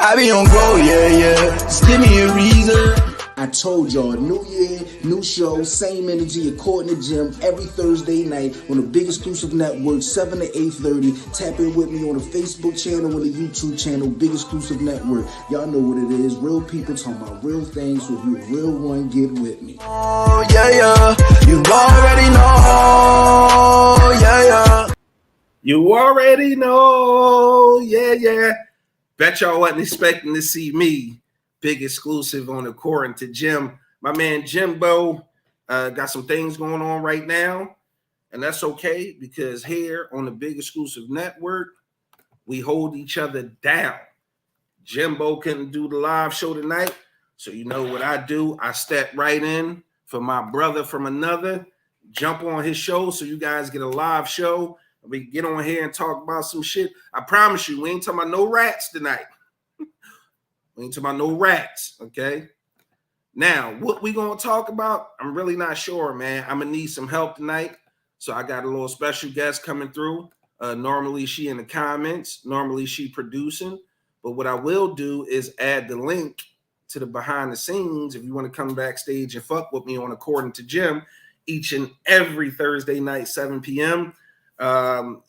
I be on go, yeah. Just give me a reason. I told y'all, new year, new show, same energy according to Jim, every Thursday night on the big exclusive network, 7 to 8:30. Tap in with me on the Facebook channel and the YouTube channel, Big Exclusive Network. Y'all know what it is. Real people talking about real things. So if you're a real one, get with me. Oh, yeah. You already know. Yeah. You already know. Yeah. Bet y'all wasn't expecting to see me. Big exclusive on According to Jim. My man Jimbo got some things going on right now, and that's okay because here on the Big Exclusive Network, we hold each other down. Jimbo couldn't do the live show tonight, so you know what I do? I step right in for my brother from another, jump on his show so you guys get a live show. We get on here and talk about some shit. I promise you, we ain't talking about no rats tonight. We ain't talking about no rats, okay? Now, what we gonna talk about, I'm really not sure, man. I'm gonna need some help tonight. So I got a little special guest coming through. Normally she in the comments. Normally she producing. But what I will do is add the link to the behind the scenes if you want to come backstage and fuck with me on According to Jim each and every Thursday night, 7 p.m.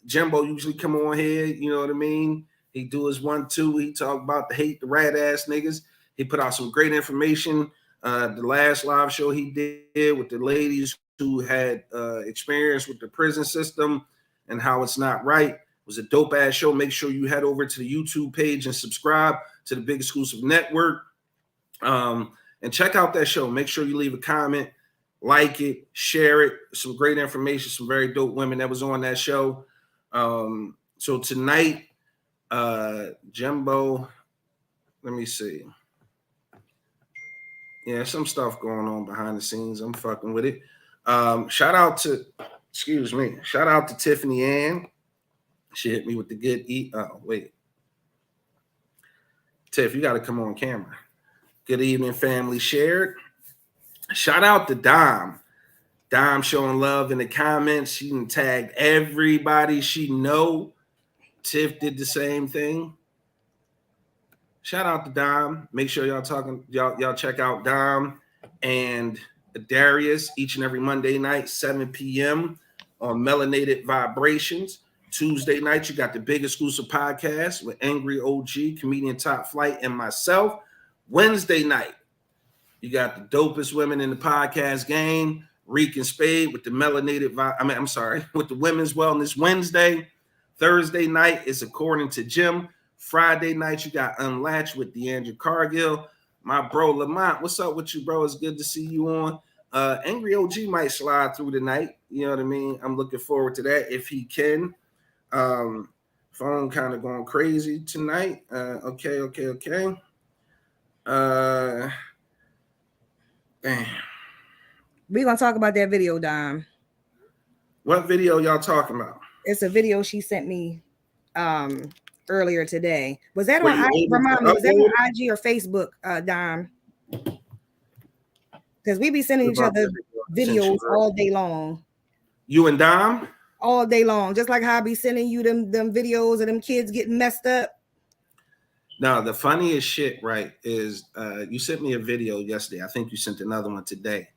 Jimbo usually come on here, you know what I mean? He do his 1-2. He talk about the rat ass niggas. He put out some great information. The last live show he did with the ladies who had experience with the prison system and how it's not right was a dope ass show. Make sure you head over to the YouTube page and subscribe to the Big Exclusive Network. And check out that show. Make sure you leave a comment. Like it, share it. Some great information, some very dope women that was on that show. So tonight, Jimbo, let me see. Yeah, some stuff going on behind the scenes. I'm fucking with it. Shout out to Tiffany Ann. She hit me with the good eat. Oh, wait. Tiff, you got to come on camera. Good evening, family shared. Shout out to Dom. Dom showing love in the comments. She done tagged everybody she know. Tiff did the same thing. Shout out to Dom. Make sure y'all check out Dom and Darius each and every Monday night, 7 p.m. on Melanated Vibrations. Tuesday night, you got the Big Exclusive Podcast with Angry OG, Comedian Top Flight, and myself. Wednesday night, you got the dopest women in the podcast game, Reek and Spade with the with the Women's Wellness Wednesday. Thursday night is According to Jim. Friday night, you got Unlatched with DeAndre Cargill. My bro Lamont, what's up with you, bro? It's good to see you on. Angry OG might slide through tonight. You know what I mean? I'm looking forward to that if he can. Phone kind of going crazy tonight. Okay. Damn. We're gonna talk about that video, Dom. What video y'all talking about? It's a video she sent me earlier today. Was that on IG or Facebook, Dom? Because we be sending each other videos all day long. You and Dom? All day long. Just like how I be sending you them videos of them kids getting messed up. Now, the funniest shit, right, is you sent me a video yesterday. I think you sent another one today.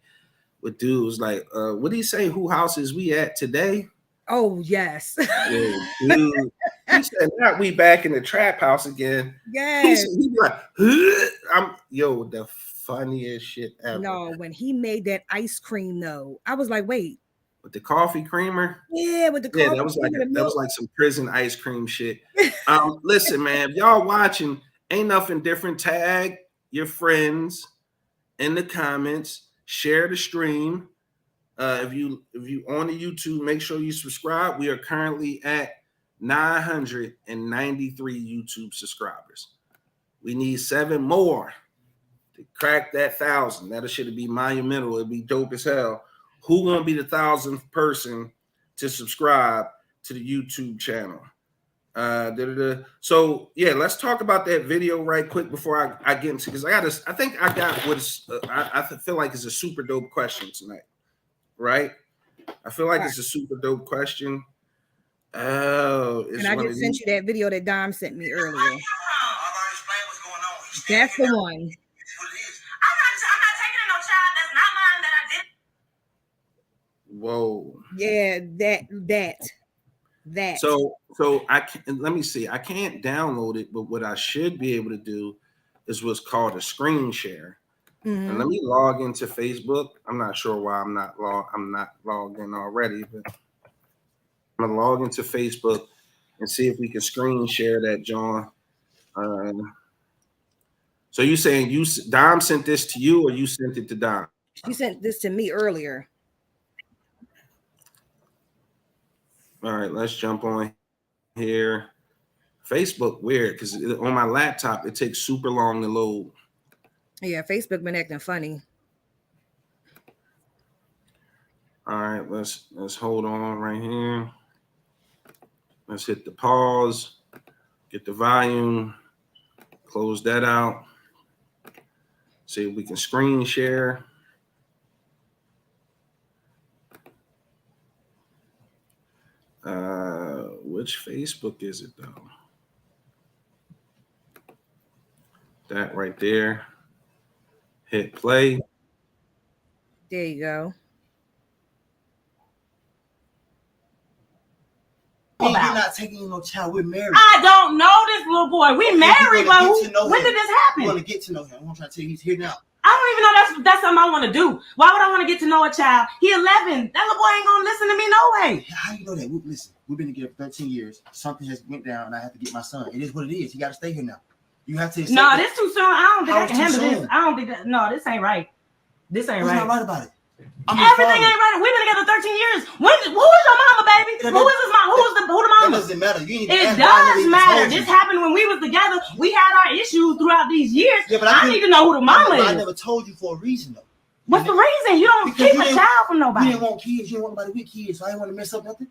With dude was like, what did he say? Who house is we at today? Oh, yes. Yeah, dude. He said, not we back in the trap house again. Yes. He like, the funniest shit ever. No, when he made that ice cream, though, I was like, wait. With the coffee creamer? Yeah, with the coffee creamer. That was like some prison ice cream shit. Listen, man, if y'all watching, ain't nothing different. Tag your friends in the comments, share the stream. If you on the YouTube, make sure you subscribe. We are currently at 993 YouTube subscribers. We need 7 more to crack that 1,000. That should be monumental. It'd be dope as hell. Who gonna be the 1,000th person to subscribe to the YouTube channel? So yeah, let's talk about that video right quick before I get into, because I think I got what's I feel like it's a super dope question tonight, right? I feel like it's a super dope question. Oh, and I just sent you that video that Dom sent me earlier. That's the one. I'm not taking no child that's not mine that I did. Whoa. Yeah, that. So I can, let me see. I can't download it, but what I should be able to do is what's called a screen share. Mm-hmm. And let me log into Facebook. I'm not sure why I'm not logged in already, but I'm gonna log into Facebook and see if we can screen share that, John. So you saying Dom sent this to you, or you sent it to Dom? You sent this to me earlier. All right, let's jump on here. Facebook, weird, because on my laptop it takes super long to load. Yeah, Facebook been acting funny. All right, let's hold on right here. Let's hit the pause, get the volume, close that out. See if we can screen share. Which Facebook is it though? That right there. Hit play. There you go. You're not taking no child. We're married. I don't know this little boy. We married, but when did this happen? You want to get to know him. I'm trying to tell you, he's here now. I don't even know that's something I want to do. Why would I want to get to know a child? He 11. That little boy ain't gonna listen to me no way. How you know that? Listen, we've been together for 13 years. Something has went down, and I have to get my son. It is what it is. He got to stay here now. You have to. No, this too soon. I don't think I can handle this. I don't think that. No, this ain't right. This ain't right. What's not right about it? Everything ain't right. We've been together 13 years. Who is your mama, baby? Who is his mom? Who the mama? It doesn't matter. It does matter. This happened when we was together. We had our issues throughout these years. Yeah, but I need to know who the mama is. I never told you for a reason though. What's the reason? You don't keep a child from nobody. You didn't want kids. You didn't want nobody with kids. So I didn't want to mess up nothing.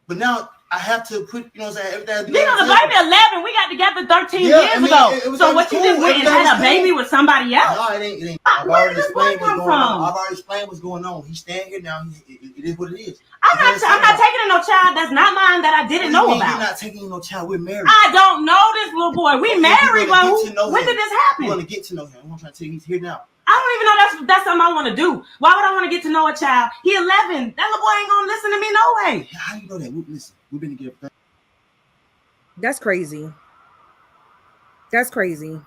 But now I have to put, you know what I'm saying? You know, the baby 11. We got together 13 years ago. So what you just went and had a baby with somebody else? No, it ain't. Where did this boy come from? I've already explained what's going on. He's staying here now. It is what it is. I'm not taking no child that's not mine that I didn't know about. You're not taking no child. We're married. I don't know this little boy. We married, but when did this happen? You want to get to know him. I'm trying to tell you, he's here now. I don't even know that's something I want to do. Why would I want to get to know a child? He 11. That little boy ain't gonna listen to me no way. How you know that? Listen, we've been together. That's crazy. That's crazy.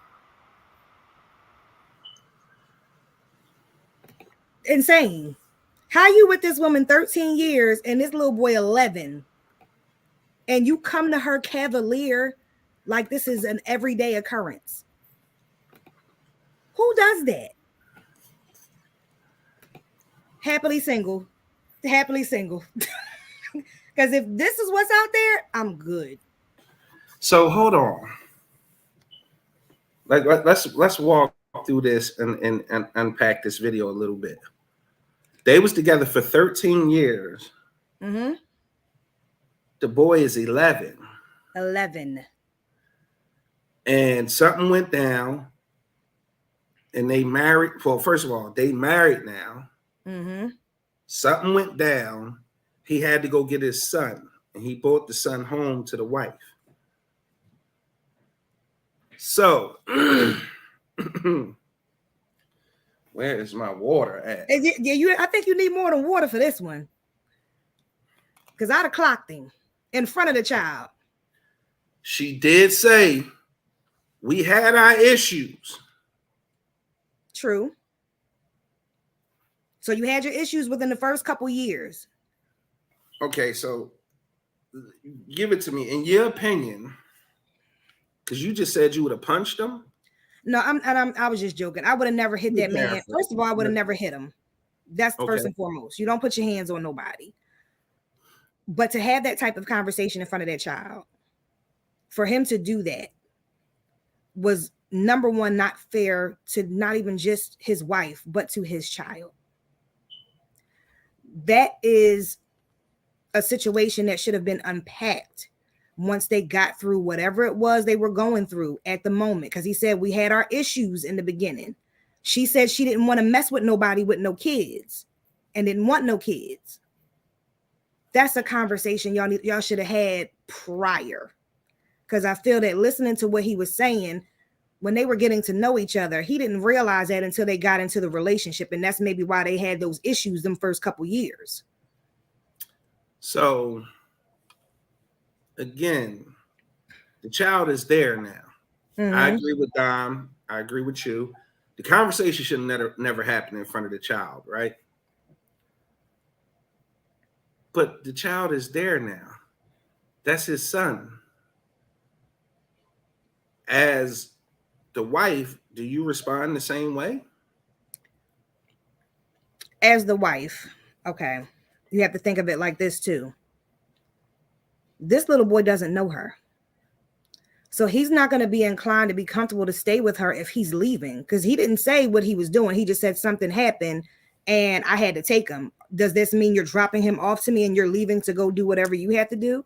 Insane. How you with this woman 13 years and this little boy 11, and you come to her cavalier like this is an everyday occurrence? Who does that? Happily single. Because if this is what's out there, I'm good. So hold on. Let's walk through this and unpack this video a little bit. They was together for 13 years. Mm-hmm. The boy is 11. 11. And something went down. And they married. Well, first of all, they married now. Mm-hmm. Something went down. He had to go get his son. And he brought the son home to the wife. So, where is my water at? Yeah, I think you need more than water for this one. Because I'd have clocked him in front of the child. She did say we had our issues. True. So you had your issues within the first couple years. Okay, so give it to me. In your opinion, because you just said you would have punched him. No, I was just joking. I would have never hit that man. First of all, I would have never hit him. That's first and foremost. You don't put your hands on nobody. But to have that type of conversation in front of that child, for him to do that was, number one, not fair to not even just his wife, but to his child. That is a situation that should have been unpacked once they got through whatever it was they were going through at the moment. Because he said we had our issues in the beginning. She said she didn't want to mess with nobody with no kids and didn't want no kids. That's a conversation y'all should have had prior. Because I feel that listening to what he was saying, when they were getting to know each other, he didn't realize that until they got into the relationship. And that's maybe why they had those issues them first couple years. So, again, the child is there now. Mm-hmm. I agree with Dom. I agree with you. The conversation should never happen in front of the child, right? But the child is there now. That's his son. As the wife, do you respond the same way? As the wife, okay. You have to think of it like this too. This little boy doesn't know her. So he's not going to be inclined to be comfortable to stay with her if he's leaving, because he didn't say what he was doing. He just said something happened and I had to take him. Does this mean you're dropping him off to me and you're leaving to go do whatever you have to do?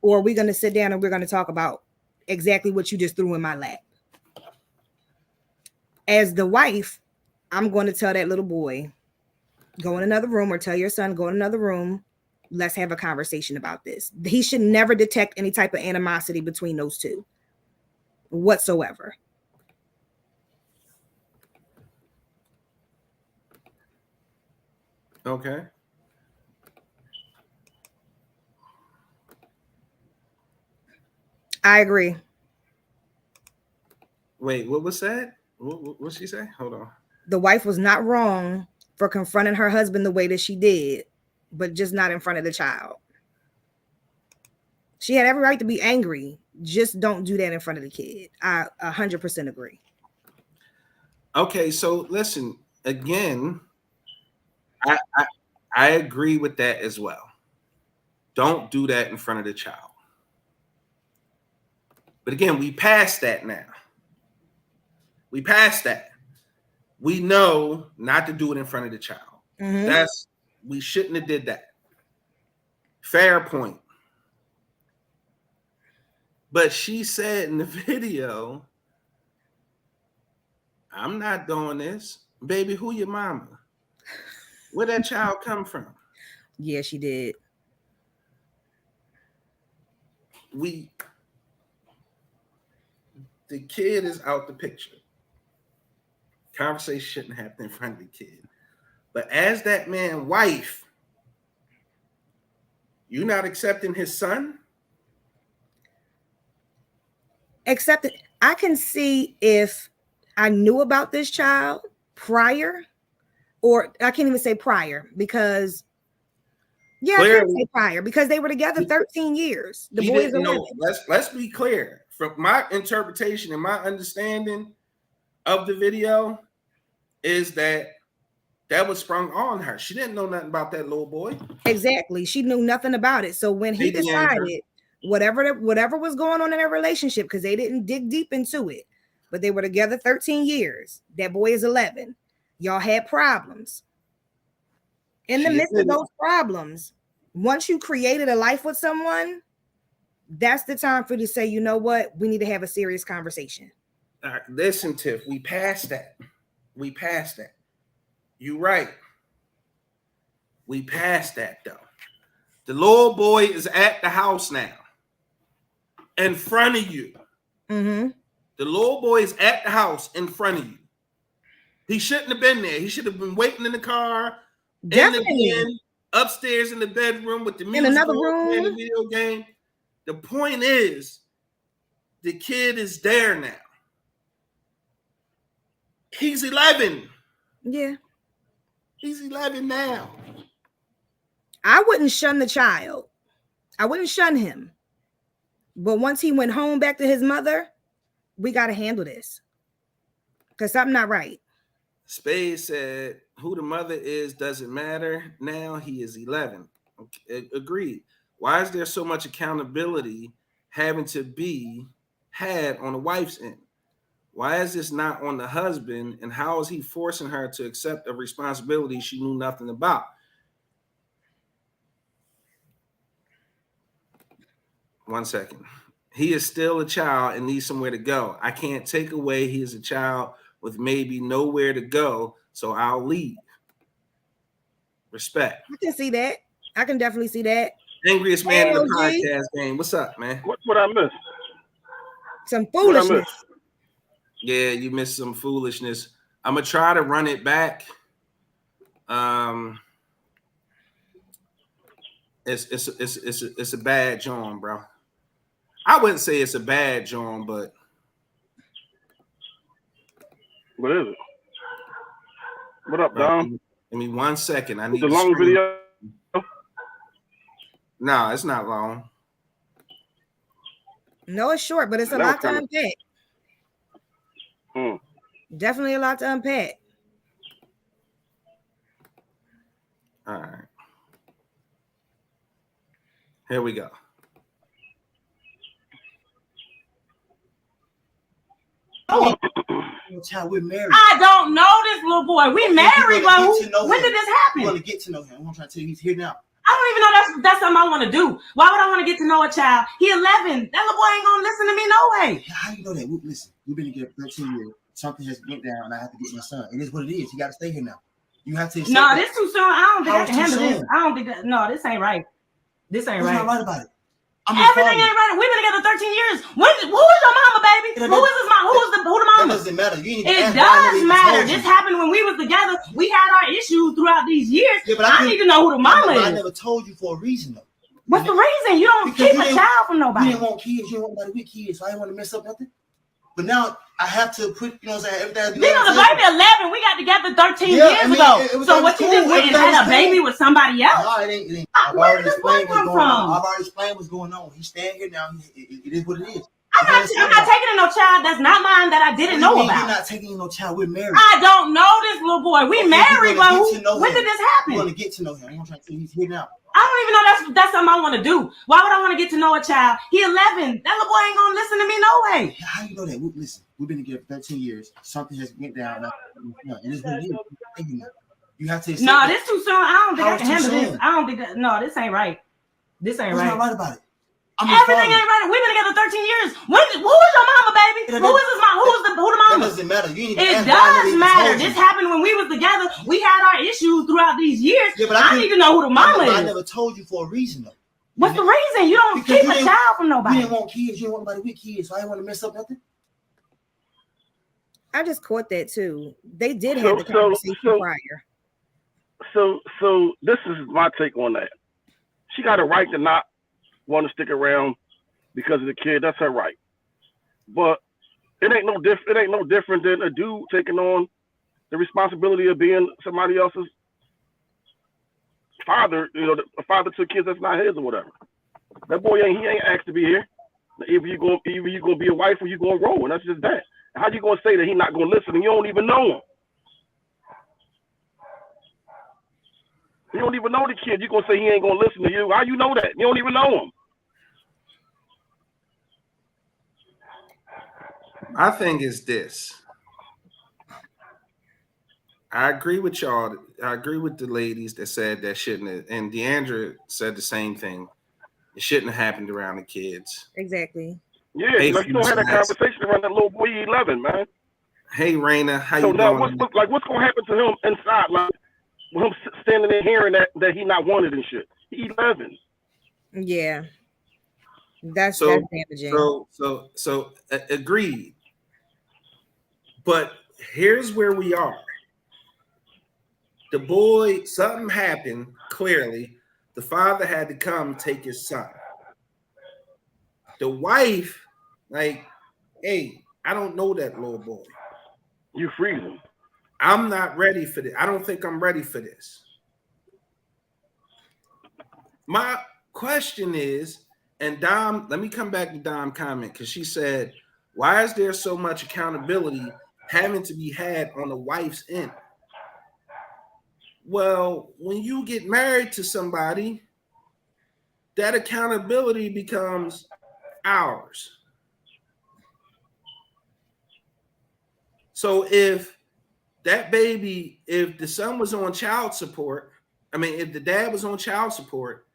Or are we going to sit down and we're going to talk about exactly what you just threw in my lap? As the wife, I'm going to tell that little boy, go in another room, or tell your son, go in another room. Let's have a conversation about this. He should never detect any type of animosity between those two whatsoever. Okay. I agree. Wait, what was that? What she say? Hold on. The wife was not wrong for confronting her husband the way that she did, but just not in front of the child. She had every right to be angry. Just don't do that in front of the kid. I 100% agree. Okay, so listen, again, I agree with that as well. Don't do that in front of the child. But again, we passed that now. We passed that. We know not to do it in front of the child. Mm-hmm. We shouldn't have did that. Fair point. But she said in the video, I'm not doing this. Baby, who your mama? Where that child come from? Yeah, she did. The kid is out the picture. Conversation shouldn't happen in front of the kid. But as that man's wife, you not accepting his son? Accept it. I can see if I knew about this child prior, or I can't even say prior because, yeah, I can say prior because they were together 13 years. The boys are no. Let's be clear. From my interpretation and my understanding of the video is that was sprung on her. She didn't know nothing about that little boy. Exactly. She knew nothing about it. So when he decided whatever was going on in their relationship, because they didn't dig deep into it, but they were together 13 years. That boy is 11. Y'all had problems. In the midst of those problems, once you created a life with someone, that's the time for you to say, you know what? We need to have a serious conversation. All right, listen, Tiff, we passed that. You're right. We passed that, though. The little boy is at the house now. In front of you. Mm-hmm. The little boy is at the house in front of you. He shouldn't have been there. He should have been waiting in the car. Definitely. In the den, upstairs in the bedroom with the music in another room, playing the video game. The point is, the kid is there now. He's 11. Yeah. He's 11 now. I wouldn't shun the child. I wouldn't shun him. But once he went home back to his mother, we got to handle this. Because something not right. Spade said, who the mother is doesn't matter. Now he is 11. Okay, agreed. Why is there so much accountability having to be had on the wife's end? Why is this not on the husband? And how is he forcing her to accept a responsibility she knew nothing about? One second. He is still a child and needs somewhere to go. I can't take away he is a child with maybe nowhere to go, so I'll leave. Respect. I can see that. I can definitely see that. Angriest man in the podcast game. What's up, man? What I missed? Some foolishness. Yeah, you missed some foolishness. I'm gonna try to run it back. It's a bad John, bro. I wouldn't say it's a bad John, but what is it? What up, Dom? Give me 1 second. I need the long video. No, it's not long. No, it's short, but it's a lot to unpack. Definitely a lot to unpack. All right. Here we go. Child, we're married. I don't know this little boy. We married, but when did this happen? You want to get to know him. I'm trying to tell you, he's here now. I don't even know that's something I want to do. Why would I want to get to know a child? He 11. That little boy ain't gonna listen to me no way. How you know that? Listen, we've been together 13 years. Something has went down, and I have to get my son. It is what it is. He got to stay here now. You have to. No, this too soon. I don't think I can handle this. I don't think that. No, this ain't right. This ain't right. What's not right about it? Everything ain't right. We've been together 13 years. Who is your mama, baby? Who is his mom? Who the mama? That doesn't matter. It does matter. This happened when we was together. We had our issues throughout these years. Yeah, but I need to know who the mama is. I never told you for a reason, though. What's the reason? You don't keep a child from nobody. You didn't want kids. You didn't want nobody with kids. So I didn't want to mess up nothing. But now I have to put, you know what I'm saying? Everything. You know, the baby 11. We got together 13 years ago. So what you just went and had a baby with somebody else? No, it ain't. Where did this boy come from? I've already explained what's going on. He's staying here now. It is what it is. I'm not taking in no child that's not mine that I didn't know about. You're not taking in no child. We're married. I don't know this little boy. We married, but when did this happen? You want to get to know him. I'm trying to tell you, he's here now. I don't even know that's something I want to do. Why would I want to get to know a child? He 11. That little boy ain't gonna listen to me no way. How you know that? Listen, we've been together 13 years. Something has went down. It is what it is. You have to. No, this too soon. I don't think I can handle this. I don't think that. No, this ain't right. This ain't right. What's not right about it? Everything ain't right. We've been together 13 years. Who is your mama, baby? Who is his mom? Who the mama? That doesn't matter. It does matter. This happened when we was together. We had our issues throughout these years. Yeah, but I need to know who the mama is. I never told you for a reason, though. What's the reason? You don't keep a child from nobody. You didn't want kids. You didn't want nobody with kids. So I didn't want to mess up nothing. I just caught that too. They did have the conversation prior. So this is my take on that. She got a right to not want to stick around because of the kid. That's her right. But it ain't no different than a dude taking on the responsibility of being somebody else's father. You know, a father to kids that's not his or whatever. That boy he ain't asked to be here. Either you gonna be a wife or you gonna roll, and that's just that. How you gonna say that he not gonna listen and you don't even know him? You don't even know the kid. You gonna say he ain't gonna listen to you? How you know that? You don't even know him. My thing is this. I agree with y'all. I agree with the ladies that said that shouldn't have, and Deandra said the same thing. It shouldn't have happened around the kids. Exactly. Yeah, like you don't have that conversation around that little boy 11, man. Hey, Raina, how so you now doing? What's gonna happen to him inside? Like him standing there hearing that he not wanted and shit. He 11. Yeah. That's damaging. So agreed. But here's where we are. The boy, something happened, clearly. The father had to come take his son. The wife, like, hey, I don't know that little boy. You freezing. I'm not ready for this. I don't think I'm ready for this. My question is, and Dom, let me come back to Dom's comment, because she said, why is there so much accountability having to be had on the wife's end. Well, when you get married to somebody, that accountability becomes ours. So if that baby, if the son was on child support, if the dad was on child support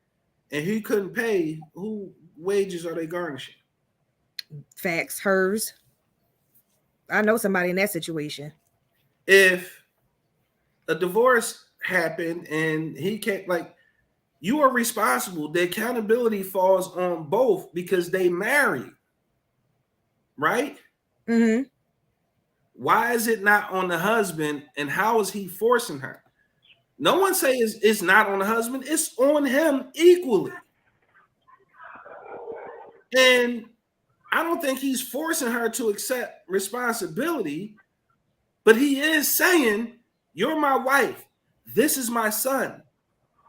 and he couldn't pay, who wages are they garnishing? Facts, hers. I know somebody in that situation. If a divorce happened and he can't, like, you are responsible. The accountability falls on both because they married, right? Mm-hmm. Why is it not on the husband, and how is he forcing her? No one says it's not on the husband. It's on him equally. And I don't think he's forcing her to accept responsibility, but he is saying, you're my wife. This is my son.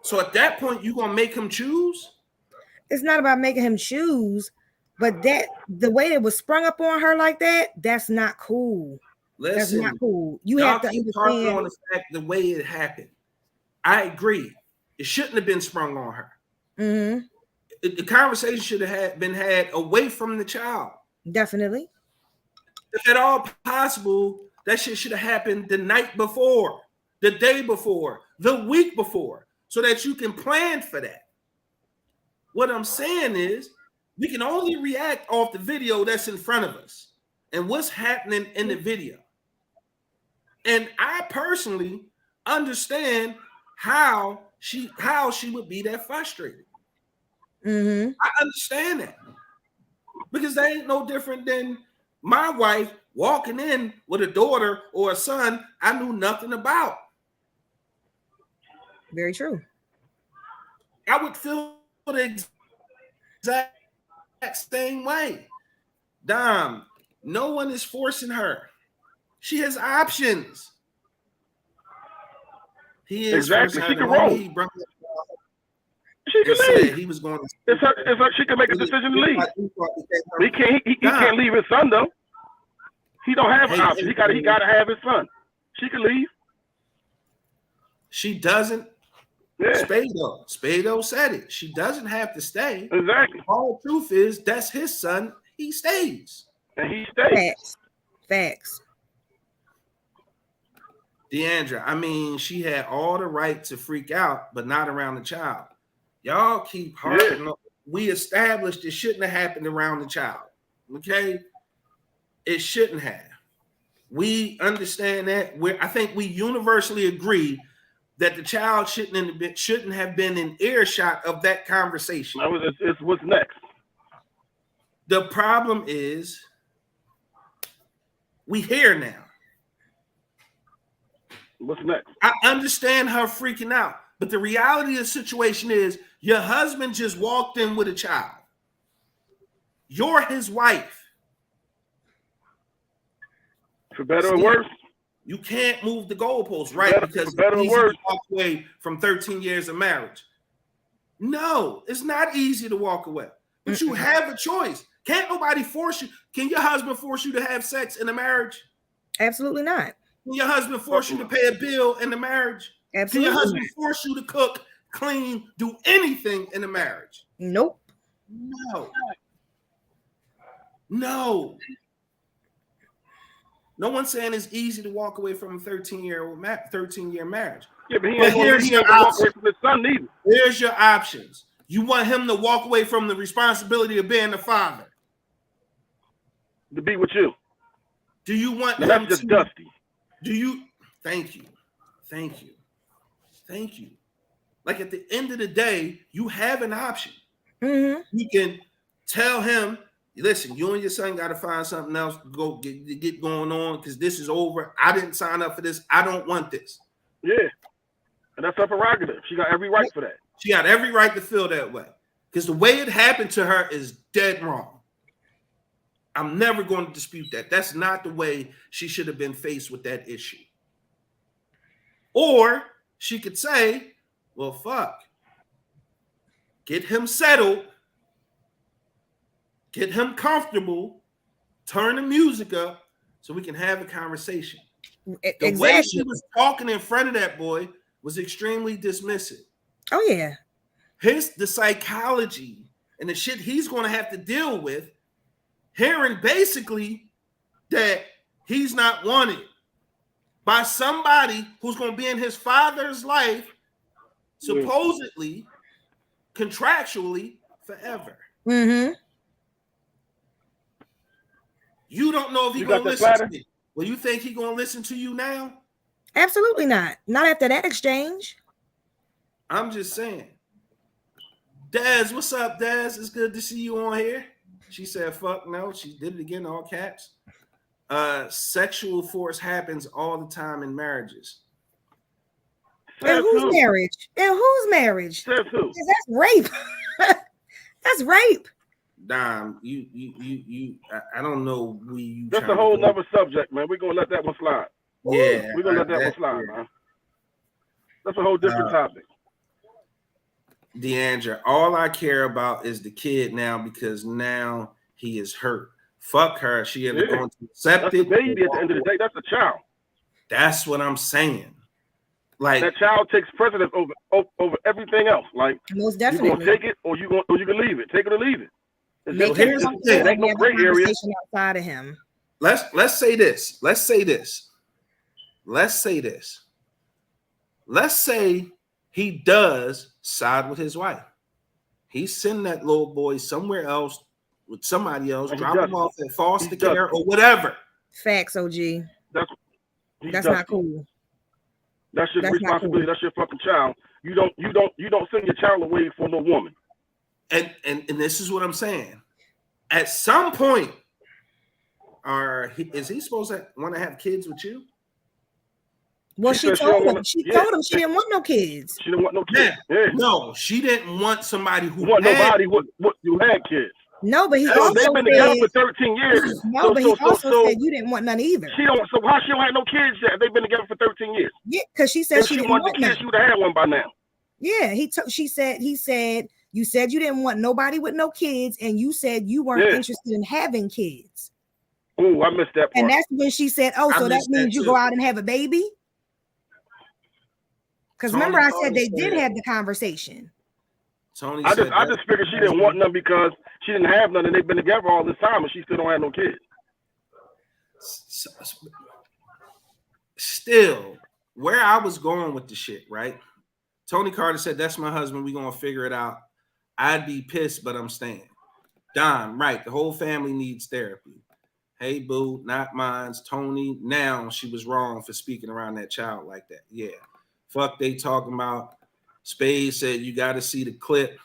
So at that point, you're going to make him choose? It's not about making him choose, but that the way it was sprung up on her like that, that's not cool. Listen, that's not cool. You y'all have to keep understand on the fact the way it happened. I agree. It shouldn't have been sprung on her. Mm-hmm. The conversation should have been had away from the child. Definitely. If at all possible, that shit should have happened the night before, the day before, the week before, so that you can plan for that. What I'm saying is, we can only react off the video that's in front of us and what's happening in the video. And I personally understand how she would be that frustrated. Mm-hmm. I understand that, because that ain't no different than my wife walking in with a daughter or a son I knew nothing about. Very true. I would feel the exact same way. Dom, no one is forcing her. She has options. He is exactly. She forcing her. can roll. She can leave. He was going to. It's her. She can make a decision to leave. He can't leave his son though. He don't have options. He got to have his son. She can leave. She doesn't. Yeah. Spado said it. She doesn't have to stay. Exactly. All the truth is that's his son. He stays. And he stays. Facts. Deandra, she had all the right to freak out, but not around the child. Y'all keep harping. Yeah. We established it shouldn't have happened around the child. Okay? It shouldn't have. We understand that. I think we universally agree that the child shouldn't have been in earshot of that conversation. It's what's next. The problem is we here now. What's next? I understand her freaking out, but the reality of the situation is your husband just walked in with a child. You're his wife. For better or worse. You can't move the goalposts, right? Because it's easy to walk away from 13 years of marriage. No, it's not easy to walk away. But you have a choice. Can't nobody force you. Can your husband force you to have sex in a marriage? Absolutely not. Can your husband force you to pay a bill in the marriage? Absolutely. Can your husband force you to cook, clean, do anything in a marriage? Nope. No. No one's saying it's easy to walk away from a 13-year marriage. Yeah, but here's your walk away from his son neither. Here's your options. You want him to walk away from the responsibility of being the father. To be with you. Do you want him that's just dusty. Do you? Thank you. Like at the end of the day, you have an option. Mm-hmm. You can tell him, listen, you and your son got to find something else to go get going on because this is over. I didn't sign up for this. I don't want this. Yeah. And that's her prerogative. She got every right for that. She got every right to feel that way because the way it happened to her is dead wrong. I'm never going to dispute that. That's not the way she should have been faced with that issue. Or she could say, well, fuck. Get him settled. Get him comfortable. Turn the music up. so we can have a conversation. Exactly. The way she was talking in front of that boy was extremely dismissive. Oh yeah. The psychology and the shit he's going to have to deal with, hearing basically that he's not wanted by somebody who's going to be in his father's life, supposedly, contractually, forever. Mm-hmm. You don't know if he's going to listen to me. Well, you think he's going to listen to you now? Absolutely not. Not after that exchange. I'm just saying. Daz, what's up, Daz? It's good to see you on here. She said, fuck no. She did it again, all caps. Sexual force happens all the time in marriages. In whose marriage? In whose marriage? That's rape. That's rape. Dom, I don't know. That's a whole nother subject, man. We're gonna let that one slide. Yeah, we're gonna let that one slide, man. That's a whole different topic. DeAndre, all I care about is the kid now because now he is hurt. Fuck her. She either going to accept it. That's a baby at the end of the day. That's a child. That's what I'm saying. Like that child takes precedence over everything else. Like most definitely, you gonna take it or you can leave it. Take it or leave it. Make here's the thing. Ain't no gray area outside of him. Let's say this. Let's say he does side with his wife. He send that little boy somewhere else with somebody else, drop him off at foster care or whatever. Facts, OG. That's not cool. That's your responsibility. That's your fucking child. You don't send your child away for no woman. And this is what I'm saying. At some point, is he supposed to want to have kids with you? Well, she told him she didn't want no kids. She didn't want no kids. Yeah. No, she didn't want somebody who had kids. No, but he also they've been together for 13 years. No, but he also said you didn't want none either. So how she don't have no kids yet? They've been together for 13 years. Yeah, because she said she didn't want kids. She would have had one by now. Yeah, he said you said you didn't want nobody with no kids, and you said you weren't interested in having kids. Oh, I missed that part. And that's when she said, "Oh, so that means you go out and have a baby." Because remember, I said they did have the conversation. Tony, I just figured she didn't want none because she didn't have none, and they've been together all this time, and she still don't have no kids. Still, where I was going with the shit, right? Tony Carter said, "That's my husband. We're gonna figure it out." I'd be pissed, but I'm staying. Don, right? The whole family needs therapy. Hey, boo, not mine. Tony. Now she was wrong for speaking around that child like that. Yeah. Fuck they talking about. Spade said you got to see the clip.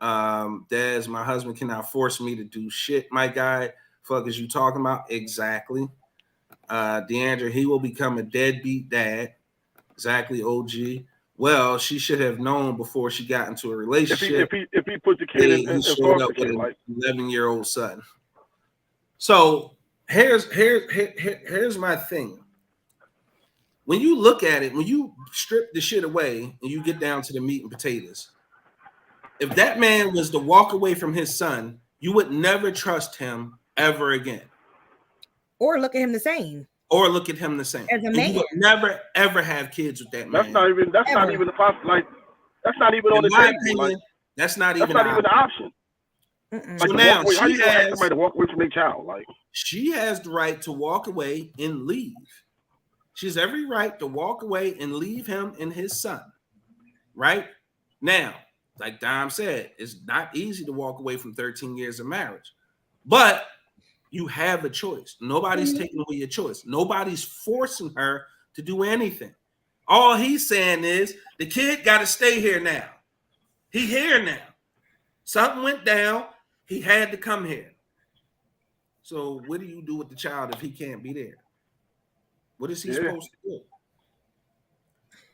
Daz, my husband cannot force me to do shit, my guy. Fuck is you talking about? Exactly. DeAndre, he will become a deadbeat dad. Exactly, OG. Well, she should have known before she got into a relationship. If he put the kid in showed up with an 11-year-old son. So here's my thing. When you look at it, when you strip the shit away and you get down to the meat and potatoes, if that man was to walk away from his son, you would never trust him ever again. Or look at him the same. Or look at him the same. As a man. You would never ever have kids with that man. That's not even the possible. Like that's not even on the table. Opinion, that's not even the option. Like so now how you ask somebody to walk away from their child? Like she has the right to walk away and leave. She has every right to walk away and leave him and his son. Right now, like Dom said, it's not easy to walk away from 13 years of marriage, but you have a choice. Nobody's taking away your choice. Nobody's forcing her to do anything. All he's saying is the kid got to stay here now. He here now. Something went down. He had to come here. So what do you do with the child if he can't be there? What is he supposed to do?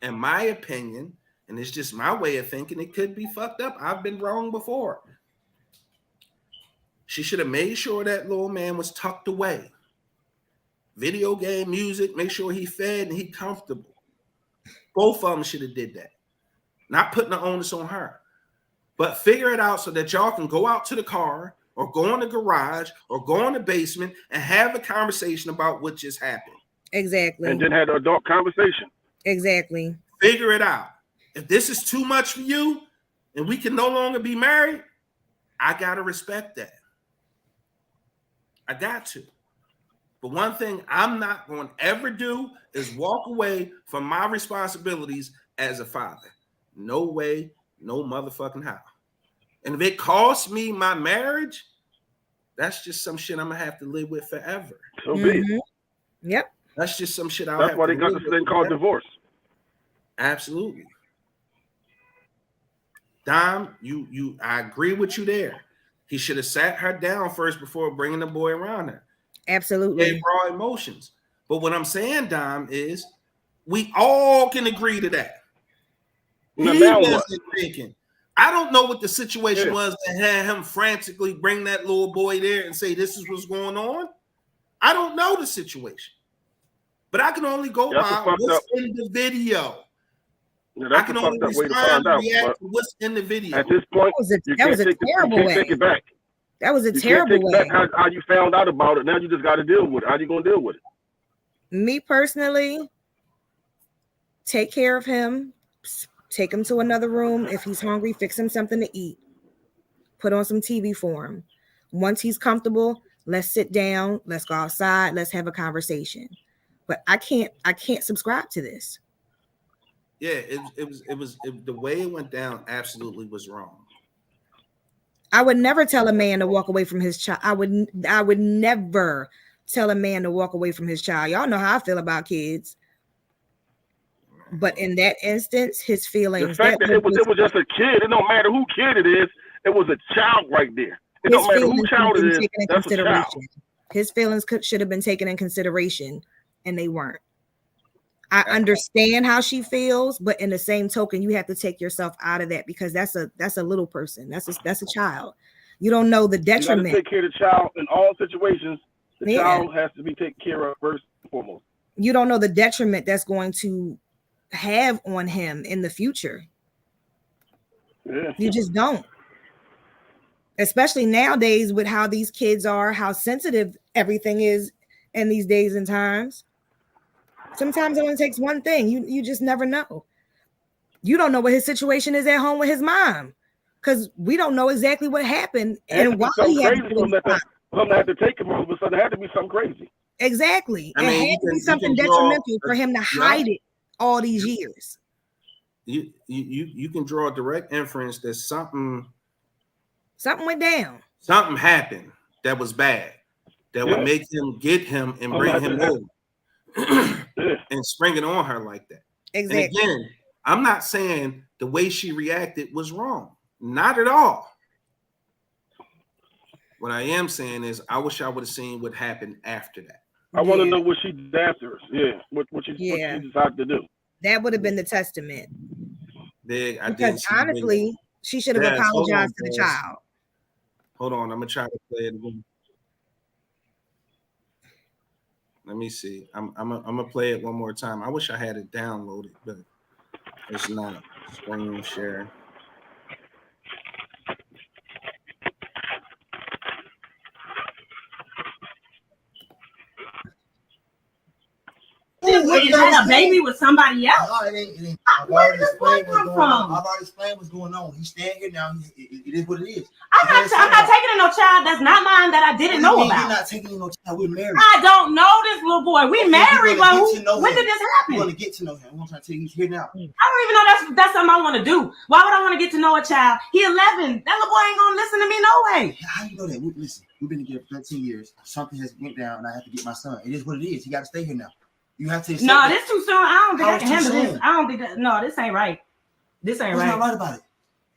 In my opinion, and it's just my way of thinking, it could be fucked up. I've been wrong before. She should have made sure that little man was tucked away. Video game, music, make sure he fed and he comfortable. Both of them should have did that. Not putting the onus on her. But figure it out so that y'all can go out to the car, or go in the garage or go in the basement and have a conversation about what just happened. Exactly. And then had an adult conversation. Exactly. Figure it out. If this is too much for you and we can no longer be married, I got to respect that. I got to. But one thing I'm not going to ever do is walk away from my responsibilities as a father. No way, no motherfucking how. And if it costs me my marriage, that's just some shit I'm going to have to live with forever. So be it. Yep. That's just some shit I'll That's have why to they got live this with thing called forever. divorce. Absolutely. Dom, I agree with you there. He should have sat her down first before bringing the boy around her. Absolutely. Raw emotions. But what I'm saying, Dom, is we all can agree to that. Now, He what? wasn't thinking. I don't know what the situation was that had him frantically bring that little boy there and say, this is what's going on. I don't know the situation. But I can only go by what's in the video. Yeah, I can only respond and react to what's in the video. At this point, that was a terrible way. Take it back. That was a terrible way. Back how you found out about it. Now you just got to deal with it. How you going to deal with it? Me personally, take care of him. Take him to another room. If he's hungry, fix him something to eat. Put on some TV for him. Once he's comfortable, let's sit down. Let's go outside. Let's have a conversation. But I can't subscribe to this. Yeah, it was the way it went down absolutely was wrong. I would never tell a man to walk away from his child. I would never tell a man to walk away from his child. Y'all know how I feel about kids. But in that instance, his feelings. The fact that it was just a kid, it don't matter who kid it is, it was a child right there. It don't matter who child it is, that's a child. His feelings should have been taken in consideration, and they weren't. I understand how she feels, but in the same token, you have to take yourself out of that because that's a little person. That's a child. You don't know the detriment. You got to take care of the child in all situations. The child has to be taken care of first and foremost. You don't know the detriment that's going to have on him in the future. Yeah. You just don't. Especially nowadays with how these kids are, how sensitive everything is in these days and times. Sometimes it only takes one thing. You just never know. You don't know what his situation is at home with his mom, because we don't know exactly what happened and why he had to take him all of a sudden. It had to be something crazy. Exactly. It had to be something detrimental for him to hide it all these years. You can draw a direct inference that something went down. Something happened that was bad, that would make him get him and bring him over. And spring it on her like that. Exactly. And again, I'm not saying the way she reacted was wrong. Not at all. What I am saying is I wish I would have seen what happened after that. I want to know what she did after. Yeah. What she decided to do. That would have been the testament. Because honestly, she should have apologized to the child. Hold on, I'm gonna try to play it again. Let me see. I'm gonna play it one more time. I wish I had it downloaded, but it's not. Screen share. Is that a baby with somebody else? No, it ain't. Where did this boy come from? I've already explained what's going on. He's staying here now. It is what it is. I'm not taking in no child that's not mine that I didn't know about. You're not taking in no child. We're married. I don't know this little boy. We married, but when did this happen? You want to get to know him. I'm trying to tell you he's here now. I don't even know that's something I want to do. Why would I want to get to know a child? He 11. That little boy ain't gonna listen to me no way. How you know that? Listen, we've been together for 13 years. Something has went down, and I have to get my son. It is what it is. He got to stay here now. You have to. No, this too soon. I don't think I can handle this. I don't think that. No, this ain't right. This ain't right. What's not right about it?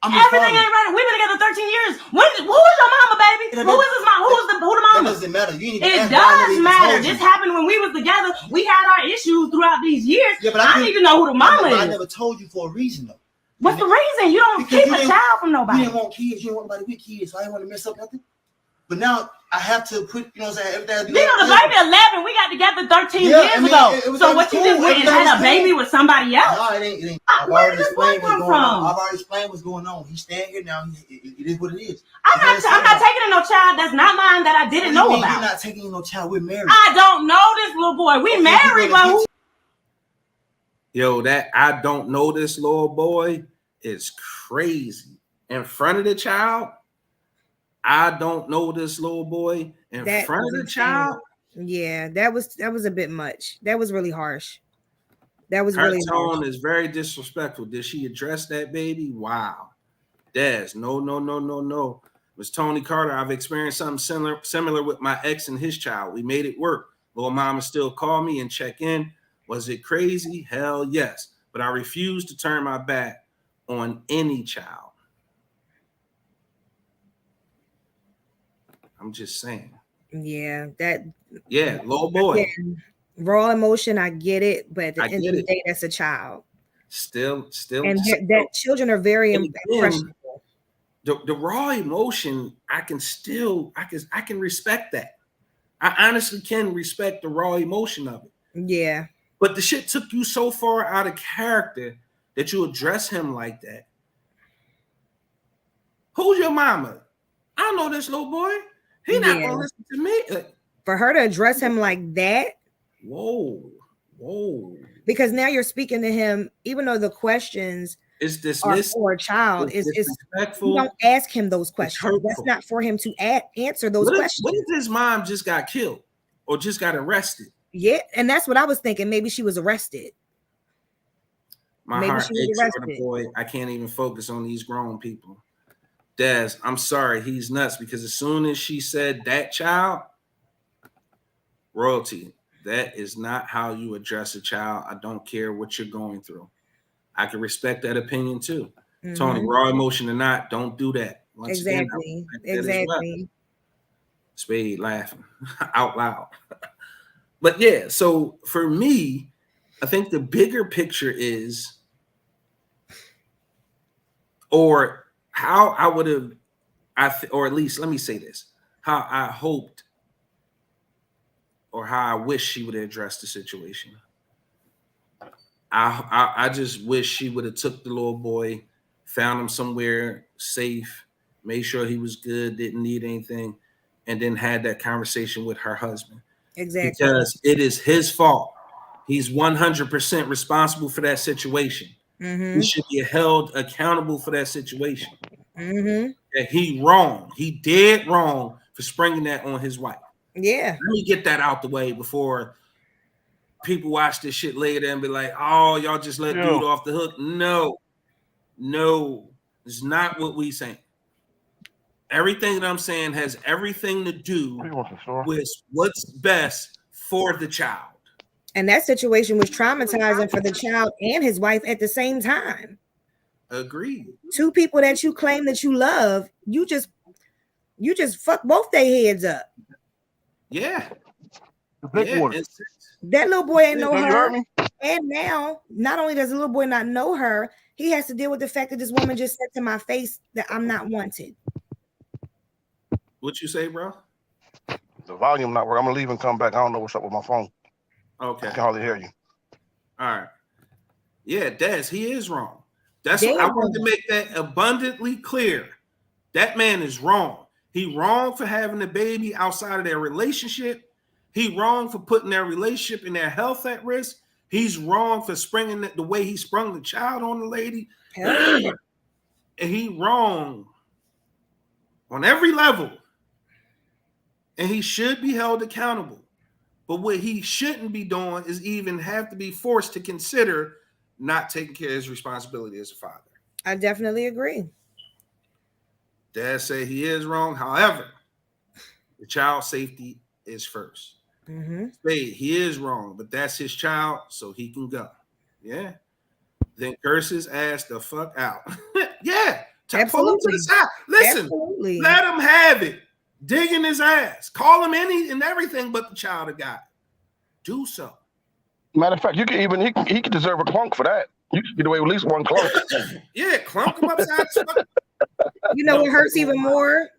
Everything ain't right. We've been together 13 years. Who is your mama, baby? Who is this mom? Who the mama? It doesn't matter. It does matter. This happened when we was together. We had our issues throughout these years. Yeah, but I need to know who the mama is. I never told you for a reason though. What's the reason? You don't keep a child from nobody. You didn't want kids. You didn't want nobody with kids. So I didn't want to mess up nothing. But now I have to put, you know what I'm saying? The baby 11. We got together 13 years ago. So what you just went and had a baby with somebody else? No, it ain't. Where did this boy come from? I've already explained what's going on. He's staying here now. It is what it is. I'm not taking in no child that's not mine that I didn't know about. You're not taking in no child. We're married. I don't know this little boy. We married, but who? Yo, that I don't know this little boy is crazy. In front of the child, I don't know this little boy in front of the child. Yeah, that was a bit much. That was really harsh. That was Her really tone harsh. is very disrespectful. Did she address that baby? Wow. Des, no. Miss Tony Carter, I've experienced something similar with my ex and his child. We made it work. Little mama still call me and check in. Was it crazy? Hell yes. But I refuse to turn my back on any child. I'm just saying. Yeah, little boy. Again, raw emotion, I get it, but at the end of the day, that's a child. Still, and that children are very impressionable. The raw emotion, I can respect that. I honestly can respect the raw emotion of it. Yeah. But the shit took you so far out of character that you address him like that. Who's your mama? I don't know this little boy. He not gonna listen to me. For her to address him like that. Whoa. Because now you're speaking to him, even though the questions is dismissed for a child, is disrespectful. You don't ask him those questions. That's not for him to answer those questions. What if his mom just got killed or just got arrested? Yeah, and that's what I was thinking. Maybe she was arrested. My heart aches for the boy. I can't even focus on these grown people. Des, I'm sorry, he's nuts, because as soon as she said that child, royalty, that is not how you address a child. I don't care what you're going through. I can respect that opinion too. Mm-hmm. Tony, raw emotion or not, don't do that. Once exactly. Exactly. Spade laughing out loud. But yeah, so for me, I think the bigger picture is, or how I would have, or at least let me say this, how I hoped or how I wish she would have addressed the situation. I just wish she would have took the little boy, found him somewhere safe, made sure he was good, didn't need anything, and then had that conversation with her husband. Exactly. Because it is his fault. He's 100% responsible for that situation. Mm-hmm. He should be held accountable for that situation. Mm-hmm. That he wrong. He did wrong for springing that on his wife. Yeah. Let me get that out the way before people watch this shit later and be like, oh, y'all just let dude off the hook. No, it's not what we saying. Everything that I'm saying has everything to do with what's best for the child. And that situation was traumatizing for the child and his wife at the same time. Agreed. Two people that you claim that you love, you just fuck both their heads up. Yeah. That little boy ain't know her. And now, not only does the little boy not know her, he has to deal with the fact that this woman just said to my face that I'm not wanted. What you say, bro? The volume not working. I'm gonna leave and come back. I don't know what's up with my phone. Okay. I can hardly hear you. All right. Yeah, Des, he is wrong. That's what I wanted to make that abundantly clear. That man is wrong. He wrong for having a baby outside of their relationship. He wrong for putting their relationship and their health at risk. He's wrong for springing the way he sprung the child on the lady. And he wrong on every level. And he should be held accountable. But what he shouldn't be doing is even have to be forced to consider not taking care of his responsibility as a father. I definitely agree. Dad say he is wrong. However, the child's safety is first. Mm-hmm. He is wrong, but that's his child, so he can go. Yeah. Then curse his ass the fuck out. Yeah. Pull him to the side. Listen, let him have it. Dig in his ass. Call him any and everything but the child of God. Do so. Matter of fact, you can even he could deserve a clunk for that. You can get away with at least one clunk. Yeah, clunk him upside the You know what hurts even more?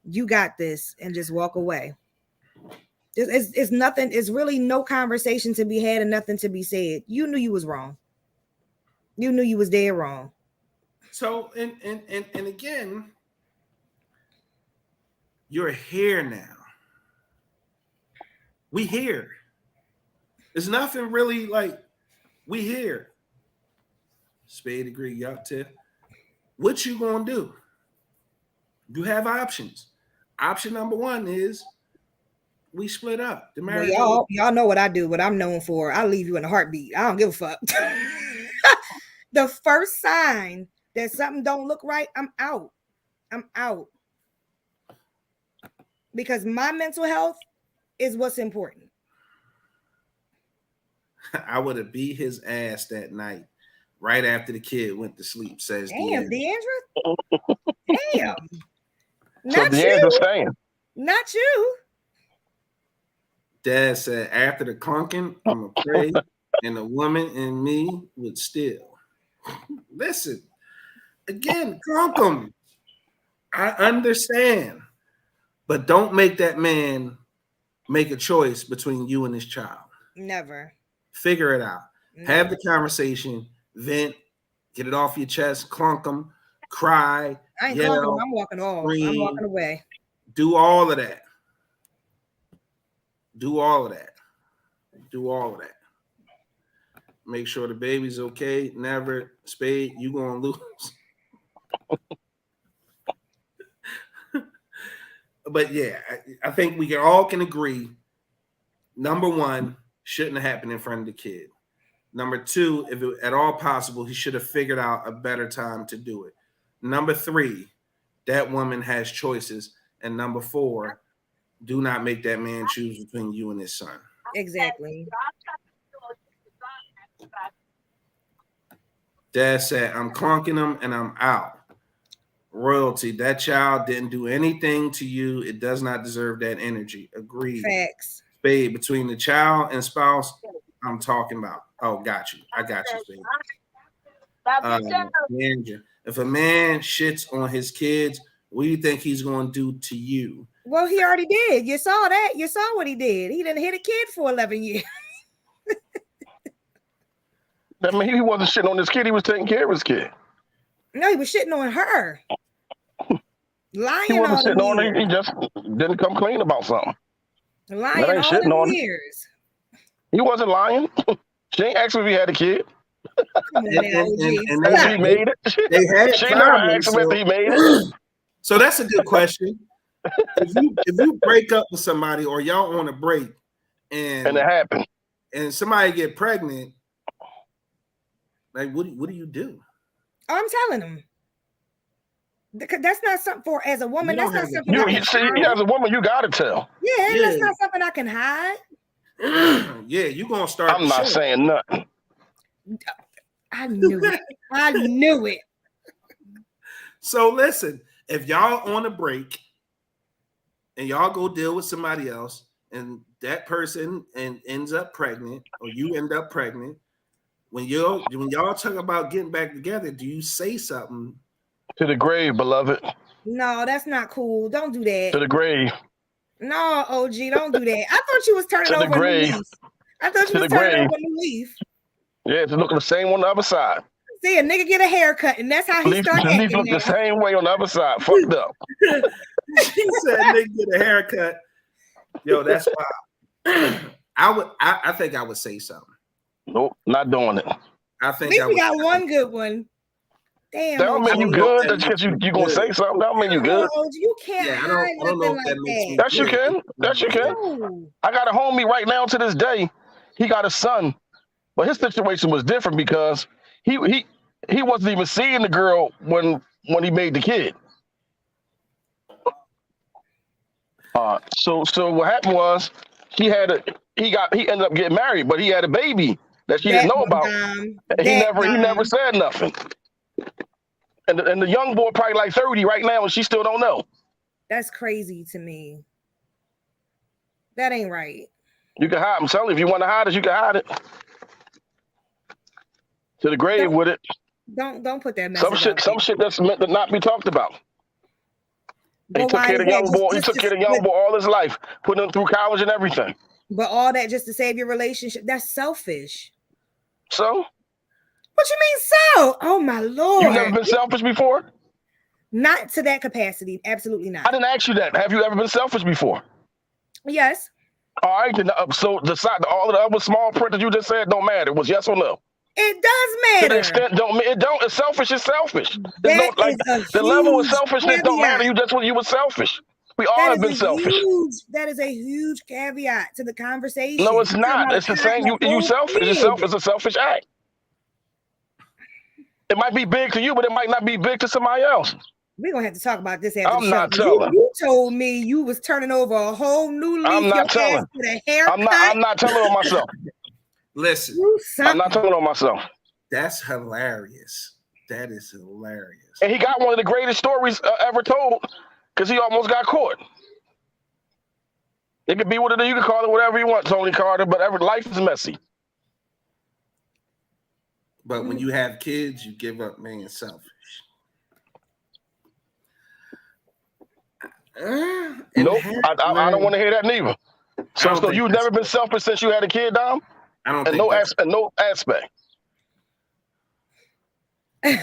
You got this, and just walk away. It's nothing. It's really no conversation to be had and nothing to be said. You knew you was wrong. You knew you was dead wrong. So and again, you're here now. We here. There's nothing really like we here. Spade agree, yup, Tiff. What you gonna do? You have options. Option number one is we split up. The marriage. Well, y'all know what I do, what I'm known for. I'll leave you in a heartbeat. I don't give a fuck. The first sign that something don't look right, I'm out. I'm out. Because my mental health is what's important. I would have beat his ass that night, right after the kid went to sleep, says Damn, Deandra. Damn. So Deandra's staying. Not you. Dad said, after the clunking, I'm going to pray, and the woman in me would still. Listen, again, clunk him. I understand. But don't make that man make a choice between you and his child. Never. Figure it out. Never. Have the conversation, vent, get it off your chest, clunk him, cry, I ain't yell, clunking him. I'm walking off. scream, I'm walking away. Do all of that. Do all of that. Do all of that. Make sure the baby's okay. Never, Spade, you gonna lose. But yeah, I think we all can agree. Number one, shouldn't have happened in front of the kid. Number two, if it, at all possible, he should have figured out a better time to do it. Number three, that woman has choices. And number four, do not make that man choose between you and his son. Exactly. Dad said, I'm clunking him and I'm out. Royalty, that child didn't do anything to you. It does not deserve that energy. Agreed. Facts. Spade, between the child and spouse, I'm talking about. Oh, got you. I got you, Spade. If a man shits on his kids, what do you think he's going to do to you? Well, he already did. You saw that. You saw what he did. He didn't hit a kid for 11 years. I mean, he wasn't shitting on his kid. He was taking care of his kid. No, he was shitting on her. Lying He wasn't all shitting on her. He just didn't come clean about something. Lying That ain't all shitting them on him. years. He wasn't lying. She ain't asked him if he had a kid. Come on now, OG. And If he made it. they had She never problems, asked him so, if he made it. so that's a good question. If you break up with somebody or y'all on a break And it happened. and somebody get pregnant, like what do you do? Oh, I'm telling him. That's not something for as a woman. You That's don't not have something I You can see, hide. as a woman, you gotta tell. Yeah, Yeah. that's not something I can hide. Yeah, you gonna start. I'm not saying nothing. I knew it. I knew it. So listen, if y'all on a break and y'all go deal with somebody else, and that person ends up pregnant, or you end up pregnant, when y'all talk about getting back together, do you say something? To the grave, beloved. No, that's not cool. Don't do that. To the grave. No, OG, don't do that. I thought you was turning To the over a new grave. leaf. I thought you To was the turning grave. over a new leaf. Yeah, it's looking the same on the other side. See, a nigga get a haircut, and that's how he Leaf start look acting the now. same way on the other side. Fucked up. He said nigga get a haircut. Yo, that's wild. I think I would say something. Nope, not doing it. I At think least I we would. got one good one. Damn, That don't OG. mean you I don't know if good. that That's because makes you gonna good. say something. That don't mean you good. No, OG, you can't Yeah, I hide don't know nothing if like that makes me that. Yes, you can. Yes, you can. No. I got a homie right now to this day. He got a son, but his situation was different because he wasn't even seeing the girl when he made the kid. So what happened was he ended up getting married, but he had a baby that she didn't know about. And he never said nothing. And the young boy probably like 30 right now, and she still don't know. That's crazy to me. That ain't right. You can hide. I'm telling you, if you want to hide it, you can hide it. To the grave with it. Don't put that message Some shit that's meant to not be talked about. He took care of the young boy. He took care of the young boy all his life, putting him through college and everything. But all that just to save your relationship, that's selfish. So? What you mean so? Oh my Lord. You've never been selfish before? Not to that capacity. Absolutely not. I didn't ask you that. Have you ever been selfish before? Yes. All right. So all of the other small print that you just said don't matter. It was yes or no? It does matter. To the extent it don't. It's selfish. It's selfish. The level of selfishness don't matter. You were selfish. We all have been selfish. That is a huge caveat to the conversation. No, it's not. It's the same. You selfish. It's a selfish act. It might be big to you, but it might not be big to somebody else. We're gonna have to talk about this after I'm the show. not telling. You told me you was turning over a whole new leaf. I'm not telling. I'm not telling on myself. Listen, I'm not telling on myself. That's hilarious. That is hilarious. And he got one of the greatest stories ever told because he almost got caught. It could be what it is. You can call it whatever you want, Tony Carter, but life is messy. But when you have kids, you give up being selfish. Nope, I don't want to hear that neither. So you've never been selfish since you had a kid, Dom? I don't think no aspect. You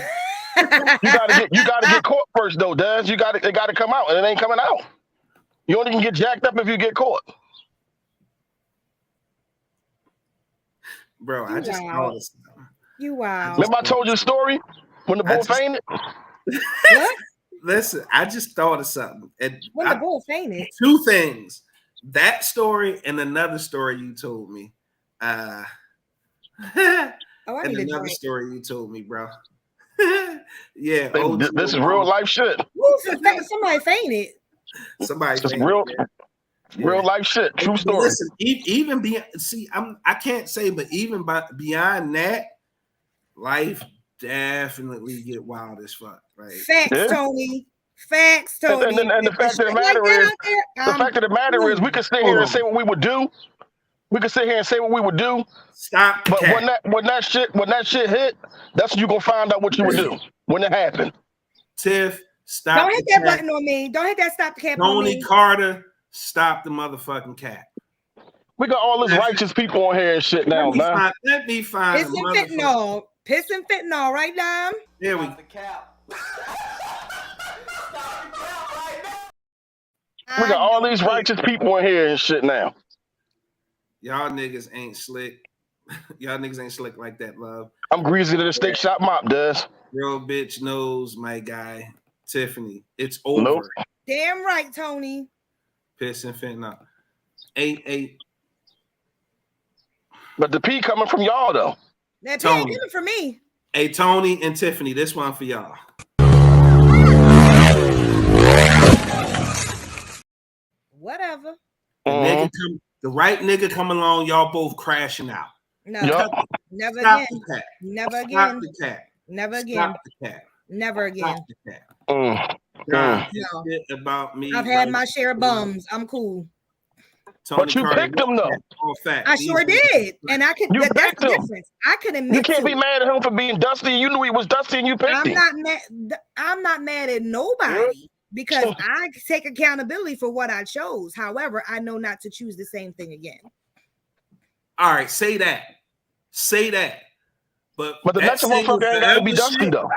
gotta get caught first though, Daz. It gotta come out, and it ain't coming out. You only can get jacked up if you get caught. Bro, I just thought of something. Remember I told you a story when the bull fainted? What? Listen, I just thought of something. When the bull fainted? Two things. That story and another story you told me. And another story you told me, bro. Yeah. This is real life shit. Somebody fainted. Somebody fainted. Real life shit. True story. Listen, even I can't say, but even beyond that, life definitely get wild as fuck, right? Facts, Tony. Facts, Tony. And the fact of the matter is, we can sit here and say what we would do. Stop. But when that shit hit, that's when you gonna find out what you would do when it happened. Tiff, stop. Don't hit that button on me. Don't hit that stop the cap on me. Tony Carter, stop the motherfucking cap. We got all these righteous people on here and shit now, man. Let me find Piss and fentanyl right now. There we go. We got all these righteous people in here and shit now. Y'all niggas ain't slick. Y'all niggas ain't slick like that, love. I'm greasy to the steak shop mop, Des. Real bitch knows, my guy. Tiffany, it's over. Nope. Damn right, Tony. Piss and fentanyl. 8-8. But the P coming from y'all though. That P ain't coming from me. Hey, Tony and Tiffany, this one for y'all. Whatever. The right nigga come along, y'all both crashing out. No, never Stop again. The cat. Never Stop again. The cat. Never again. Stop the cat. Never again. Stop the cat. No. About me. I've had my share of bums. I'm cool. Tony but you Carter, picked him though. I sure did, and I could. That's the difference. I could admit. You can't be mad at him for being dusty. You knew he was dusty, and you picked him. I'm not mad at nobody because I take accountability for what I chose. However, I know not to choose the same thing again. All right, say that. But the next motherfucker ain't gotta be dusty though.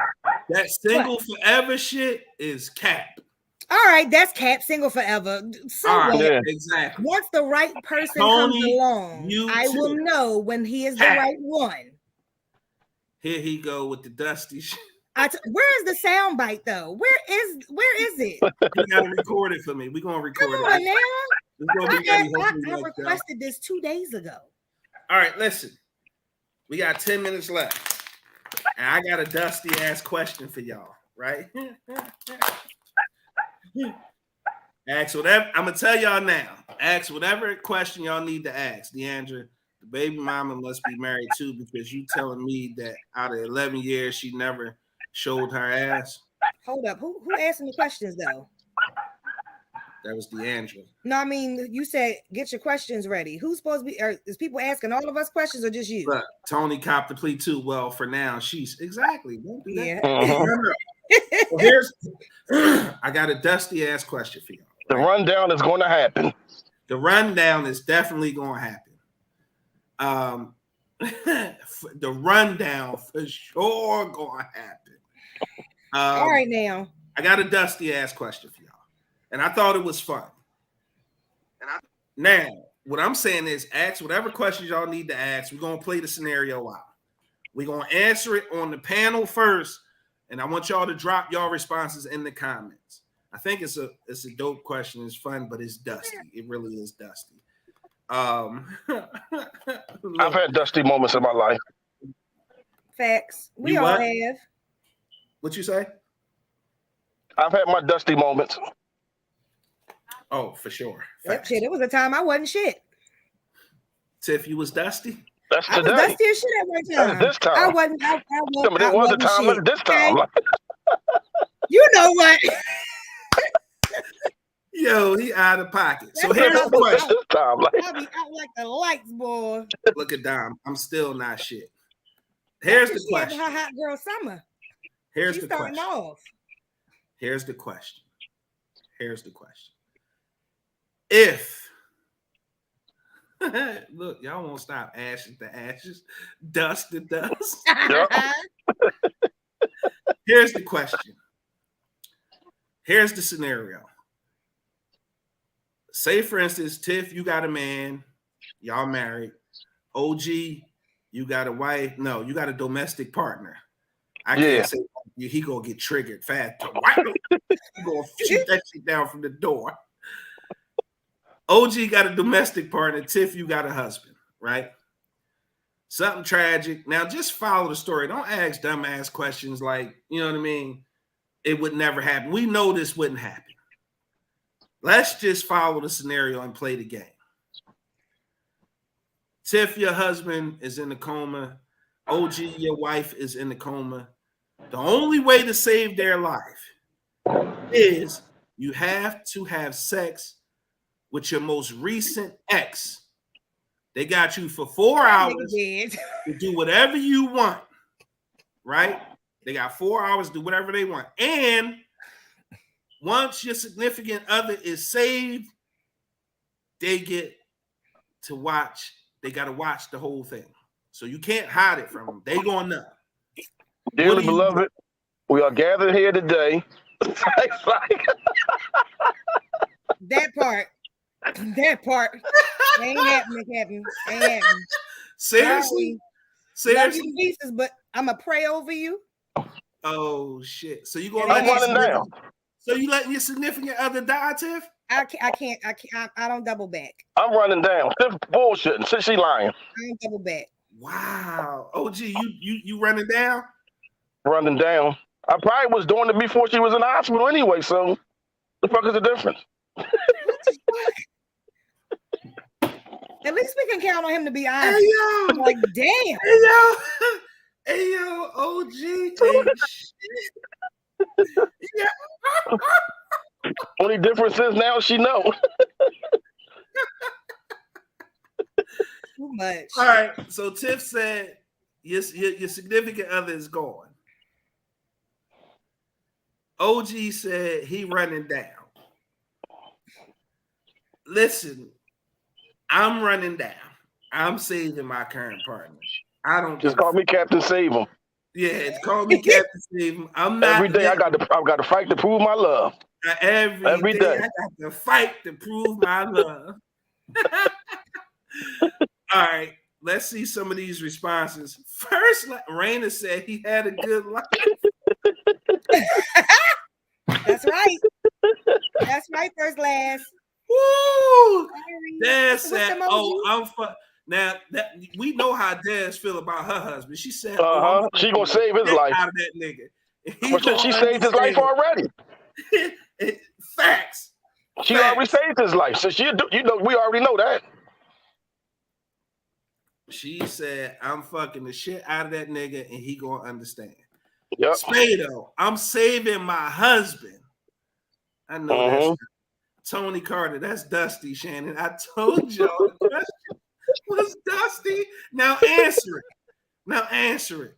That single forever shit is cap. All right, that's cap. Single forever. So exactly. Once the right person comes along, I will know when he is the right one. Here he go with the dusty shit. Where is the sound bite though? Where is it? You gotta record it for me. We're gonna record it. Come on now. I requested this 2 days ago. All right, listen. We got 10 minutes left. And I got a dusty ass question for y'all, right? Ask whatever. I'm gonna tell y'all now. Ask whatever question y'all need to ask. Deandra, the baby mama must be married too, because you telling me that out of 11 years she never showed her ass. Hold up. Who asking the questions though? That was Deandra. No, I mean you said get your questions ready. Who's supposed to be? Is people asking all of us questions or just you? Look, Tony copped the plea too. Well, for now, she's exactly. Don't do that. Yeah. Well, here's I got a dusty ass question for y'all. The rundown is going to happen. The rundown is definitely going to happen. The rundown for sure going to happen. All right, now I got a dusty ass question for y'all, and I thought it was fun. Now, what I'm saying is, ask whatever questions y'all need to ask. We're gonna play the scenario out. We're gonna answer it on the panel first, and I want y'all to drop y'all responses in the comments. I think it's a dope question. It's fun, but it's dusty. It really is dusty. I've had dusty moments in my life. facts. We all have. What you say? I've had my dusty moments. Oh, for sure. Yep, shit. It was a time I wasn't shit. Tiff, you was dusty? That's I was today. dusty as shit at one time. That's this time. I wasn't. There was a time like this time. Okay? You know what? Yo, he out of pocket. So here's the question. This time, I'll be out like the lights, boy. Look at Dom. I'm still not shit. Here's the question. Her hot girl summer. Here's She's the starting question. off. Here's the question. Here's the question. If look, y'all won't stop ashes to ashes, dust to dust. Here's the question. Here's the scenario. Say, for instance, Tiff, you got a man, y'all married. OG, you got a wife. No, you got a domestic partner. I can't say he gonna get triggered fast. He gonna shoot that shit down from the door. OG got a domestic partner. Tiff, you got a husband, right? Something tragic. Now, just follow the story. Don't ask dumbass questions like, you know what I mean? It would never happen. We know this wouldn't happen. Let's just follow the scenario and play the game. Tiff, your husband is in a coma. OG, your wife is in a coma. The only way to save their life is you have to have sex with your most recent ex. They got you for 4 hours to do whatever you want, right? They got 4 hours to do whatever they want. And once your significant other is saved, they get to watch. They got to watch the whole thing. So you can't hide it from them. They gonna know. Dearly beloved, we are gathered here today. That part. That part. Ain't happening, Captain. Ain't happening. Seriously? Love you to pieces, but I'm going to pray over you. Oh, shit. So you going to let running down. So you letting your significant other die, Tiff? I can't. I don't double back. I'm running down. Tiff bullshitting. Since she lying. I don't double back. Wow. OG, you running down? Running down. I probably was doing it before she was in the hospital anyway, so the fuck is the difference? At least we can count on him to be honest. Hey, yo. I'm like, damn. Hey, yo, OG. Hey, shit. Yeah. Only difference is now she know. Too much. All right. So Tiff said your significant other is gone. OG said he running down. Listen, I'm running down. I'm saving my current partner. I don't just call me Captain Save him. Yeah, call me Captain Save him. I'm not every day. I've got to fight to prove my love. Every day I got to fight to prove my love. All right, let's see some of these responses. First, Raina said he had a good life. That's right. That's right, first last. Woo! Dad said, I'm now that we know how Dad feel about her husband. She said, she gonna save his life out of that nigga. Well, she saved his life already. Facts. She already saved his life. So we already know that. She said, I'm fucking the shit out of that nigga and he gonna understand. Yep. Spado, I'm saving my husband. I know that's Tony Carter. That's Dusty, Shannon. I told y'all the question was Dusty. Now answer it.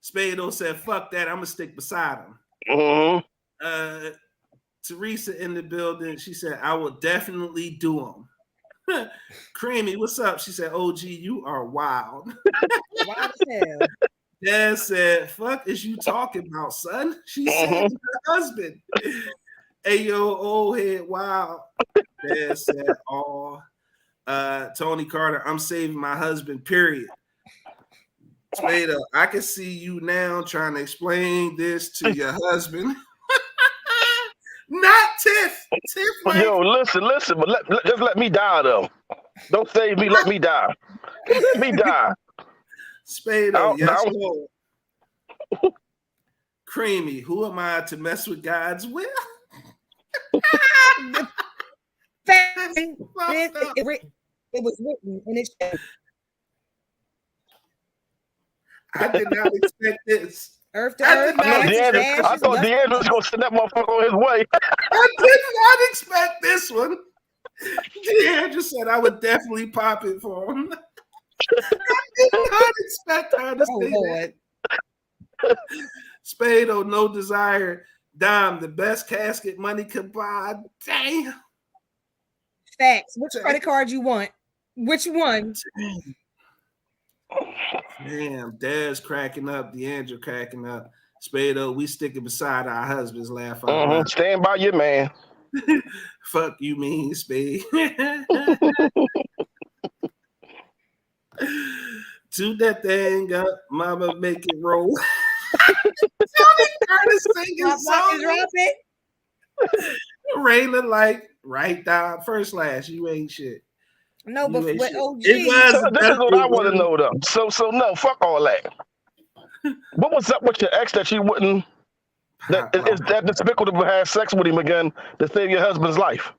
Spado said, fuck that. I'm gonna stick beside him. Teresa in the building. She said, I will definitely do them. Creamy, what's up? She said, OG, you are wild. Wild as hell. Dad said, fuck is you talking about, son? She said to her husband. Hey, yo, old head, wow. Dad said, oh, Tony Carter, I'm saving my husband, period. Spada, I can see you now trying to explain this to your husband. Not Tiff. Tiff, like, yo, listen, but just let me die, though. Don't save me, let me die. Let me die. Spado, yes, Lord. Creamy, who am I to mess with God's will? It was written and it's. I did not expect this. Earth to earth. I thought D'Angelo was going to send that motherfucker on his way. I did not expect this one. D'Angelo said I would definitely pop it for him. I did not expect her to say that. Spado, no desire. Dime, the best casket money could buy. Damn. Facts. Which credit card you want? Which one? Damn, Dad's cracking up. D'Angelo cracking up. Spado, we sticking beside our husbands. Laugh out. Stand by your man. Fuck you, mean Spade. Do that thing up, mama, make it roll. Tony Curtis singing song. Raina like right down first last. You ain't shit. No, but OG. This is what I want to know though. So no, fuck all that. What was up with your ex that you wouldn't? Is that despicable to have sex with him again to save your husband's life?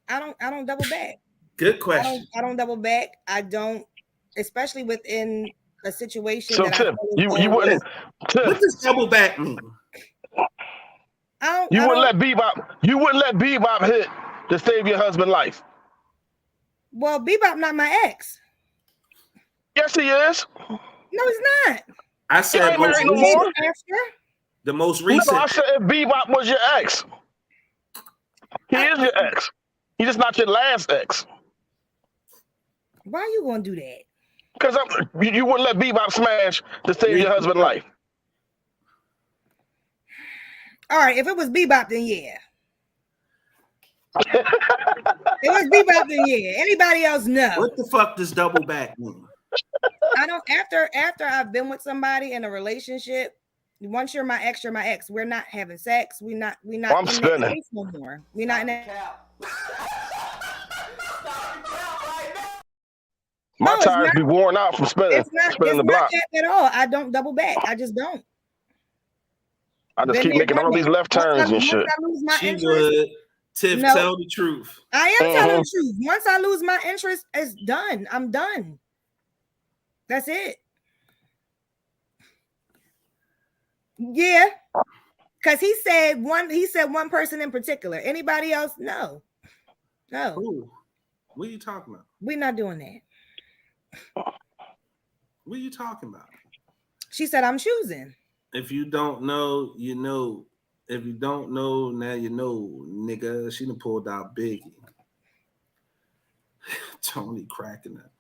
I don't double back. Good question. I don't double back. I don't, especially within a situation. So Tim, you wouldn't. What does double back mean? You wouldn't let Bebop hit to save your husband's life. Well, Bebop not my ex. Yes, he is. No, he's not. I said the most recent. No, I said if Bebop was your ex. He is your ex. He's just not your last ex. Why are you gonna do that? Because you wouldn't let Bebop smash to save your husband's life. All right, if it was Bebop, then yeah. It was Bebop, then yeah. Anybody else, no. What the fuck does double back mean? I don't. After I've been with somebody in a relationship, once you're my ex, you're my ex. We're not having sex. We're not in that space no more. We're not in that. My tires be worn out from spinning the block. At all. I don't double back. I just don't. I just keep making all these left turns and shit. She would. Tiff, tell the truth. I am telling the truth. Once I lose my interest, it's done. I'm done. That's it. Yeah. Because he said one person in particular. Anybody else? No. Ooh, what are you talking about? We're not doing that. What are you talking about? She said, I'm choosing. If you don't know, you know. If you don't know, now you know, nigga. She done pulled out Biggie. Tony cracking up.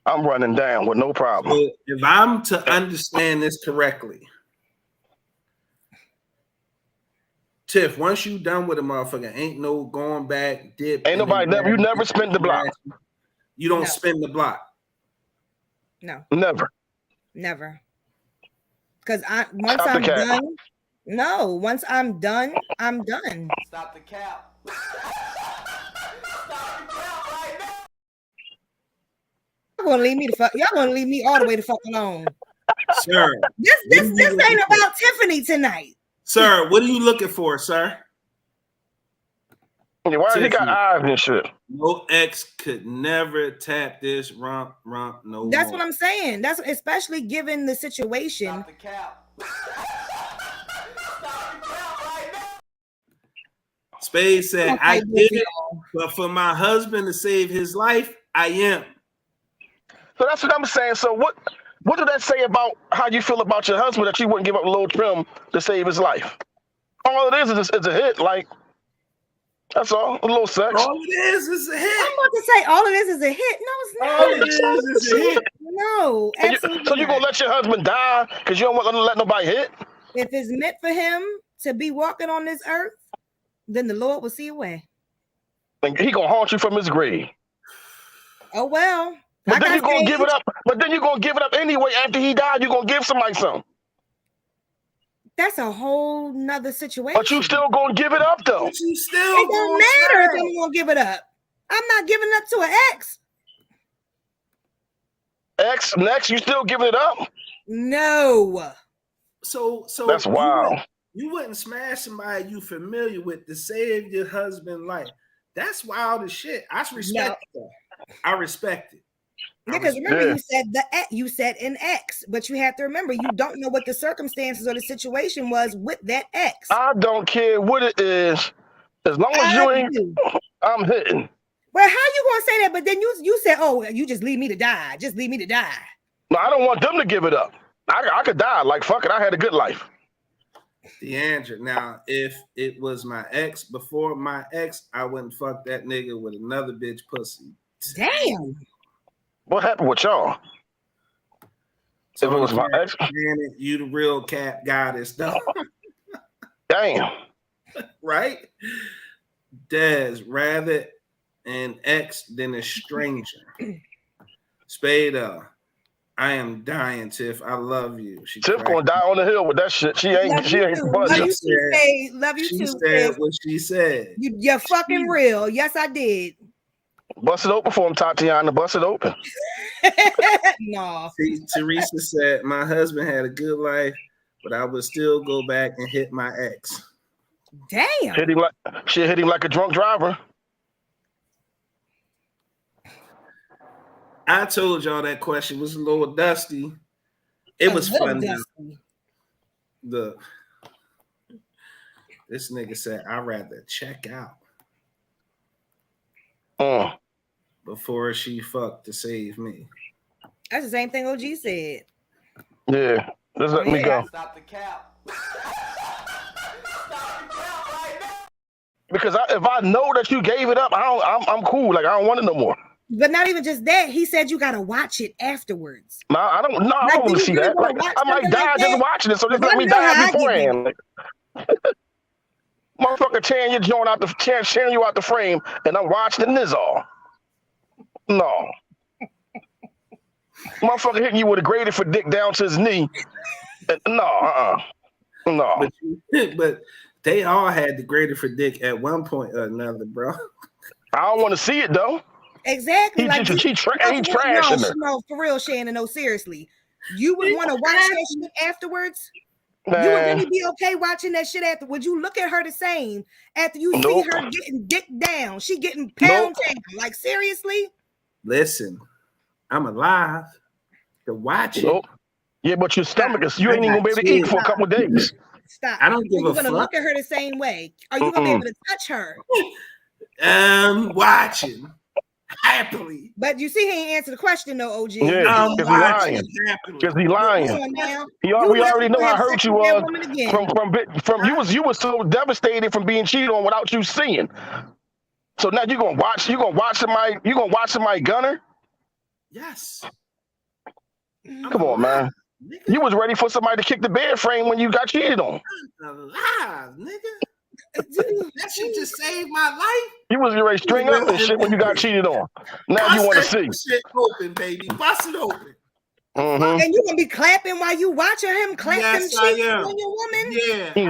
I'm running down with no problem. So if I'm to understand this correctly, Tiff, once you done with a motherfucker, ain't no going back, dip. Ain't nobody you never spin the block. You don't spin the block. No. Never. Because once I'm done. No, once I'm done, I'm done. Stop the cap. Y'all gonna leave me y'all gonna leave me all the way the fuck alone. Sir. This ain't about Tiffany tonight. Sir, what are you looking for, sir? Why he got eyes and shit? No ex could never tap this rump no That's more. what I'm saying. That's especially given the situation. Stop the cap. Spade said, I did it, but for my husband to save his life, I am. So that's what I'm saying. So what? What did that say about how you feel about your husband that you wouldn't give up a little trim to save his life? All it is a hit. Like, that's all. A little sex. All it is a hit. I'm about to say all of this is a hit. No, it's not. All it is a hit. No, absolutely. So you gonna let your husband die because you don't want to let nobody hit? If it's meant for him to be walking on this earth, then the Lord will see a way. And he gonna haunt you from his grave. Oh well. But then you're gonna give it up. But then you're gonna give it up anyway. After he died, you're gonna give somebody something. That's a whole nother situation. But you still gonna give it up though. But you still It don't matter if I'm gonna give it up. I'm not giving it up to an ex. Next, you still giving it up? No. So that's wild. You wouldn't smash somebody you familiar with to save your husband's life. That's wild as shit. I respect that. I respect it. Because remember, you said an ex, but you have to remember you don't know what the circumstances or the situation was with that ex. I don't care what it is, as long as you ain't. I'm hitting. Well, how you gonna say that? But then you said, "Oh, you just leave me to die. Just leave me to die." No, I don't want them to give it up. I could die. Like, fuck it. I had a good life. DeAndre, now if it was my ex before my ex, I wouldn't fuck that nigga with another bitch pussy. Damn. What happened with y'all? So if it was my ex, you the real cat goddess, though. Damn. Right? Des, rather an ex than a stranger. Spada, I am dying, Tiff. I love you. Tiff gonna die on the hill with that shit. She ain't budging. Love you she too. Said what she said. You're fucking real. Yes, I did. Bust it open for him, Tatiana. Bust it open. No. See, Teresa said, my husband had a good life, but I would still go back and hit my ex. Damn. She hit him like a drunk driver. I told y'all that question was a little dusty. It was funny. This nigga said, I'd rather check out before she fucked to save me. That's the same thing OG said. Yeah, just let me go. Stop the cap. Because if I know that you gave it up, I'm cool. Like, I don't want it no more. But not even just that. He said you gotta watch it afterwards. No, I don't want to see that. Like, I might die just watching it, so just let me die beforehand. Motherfucker tearing your joint out tearing you out the frame, and I'm watching this all. No. Motherfucker hitting you with a grader for dick down to his knee. No. But they all had the grader for dick at one point or another, bro. I don't want to see it though. Exactly. He trashing her. No, for real, Shannon. No, seriously. You would want to watch that shit afterwards? Man. You would really be okay watching that shit after? Would you look at her the same after you see her getting dick down? She getting pound down. Like, seriously? Listen, I'm alive to watch it. Yeah, but your stomach is, you ain't even gonna be able to eat for a couple of days. Stop. I don't give a fuck. You're gonna look at her the same way. Are you gonna be able to touch her? Watching happily. But you see, he ain't answered the question though, OG. Yeah, because he lying. Because he lying. We already know how hurt you was from you was so devastated from being cheated on without you seeing. So now you're gonna watch somebody gunner? Yes. Come on, man. Nigga. You was ready for somebody to kick the bed frame when you got cheated on. I'm alive, nigga. That shit just saved my life. You was ready to string up and shit when you got cheated on. Now you want to see. Shit open, baby. Bust it open. Mm-hmm. And you gonna be clapping while you watching him clap them cheeks on your woman? Yeah. He's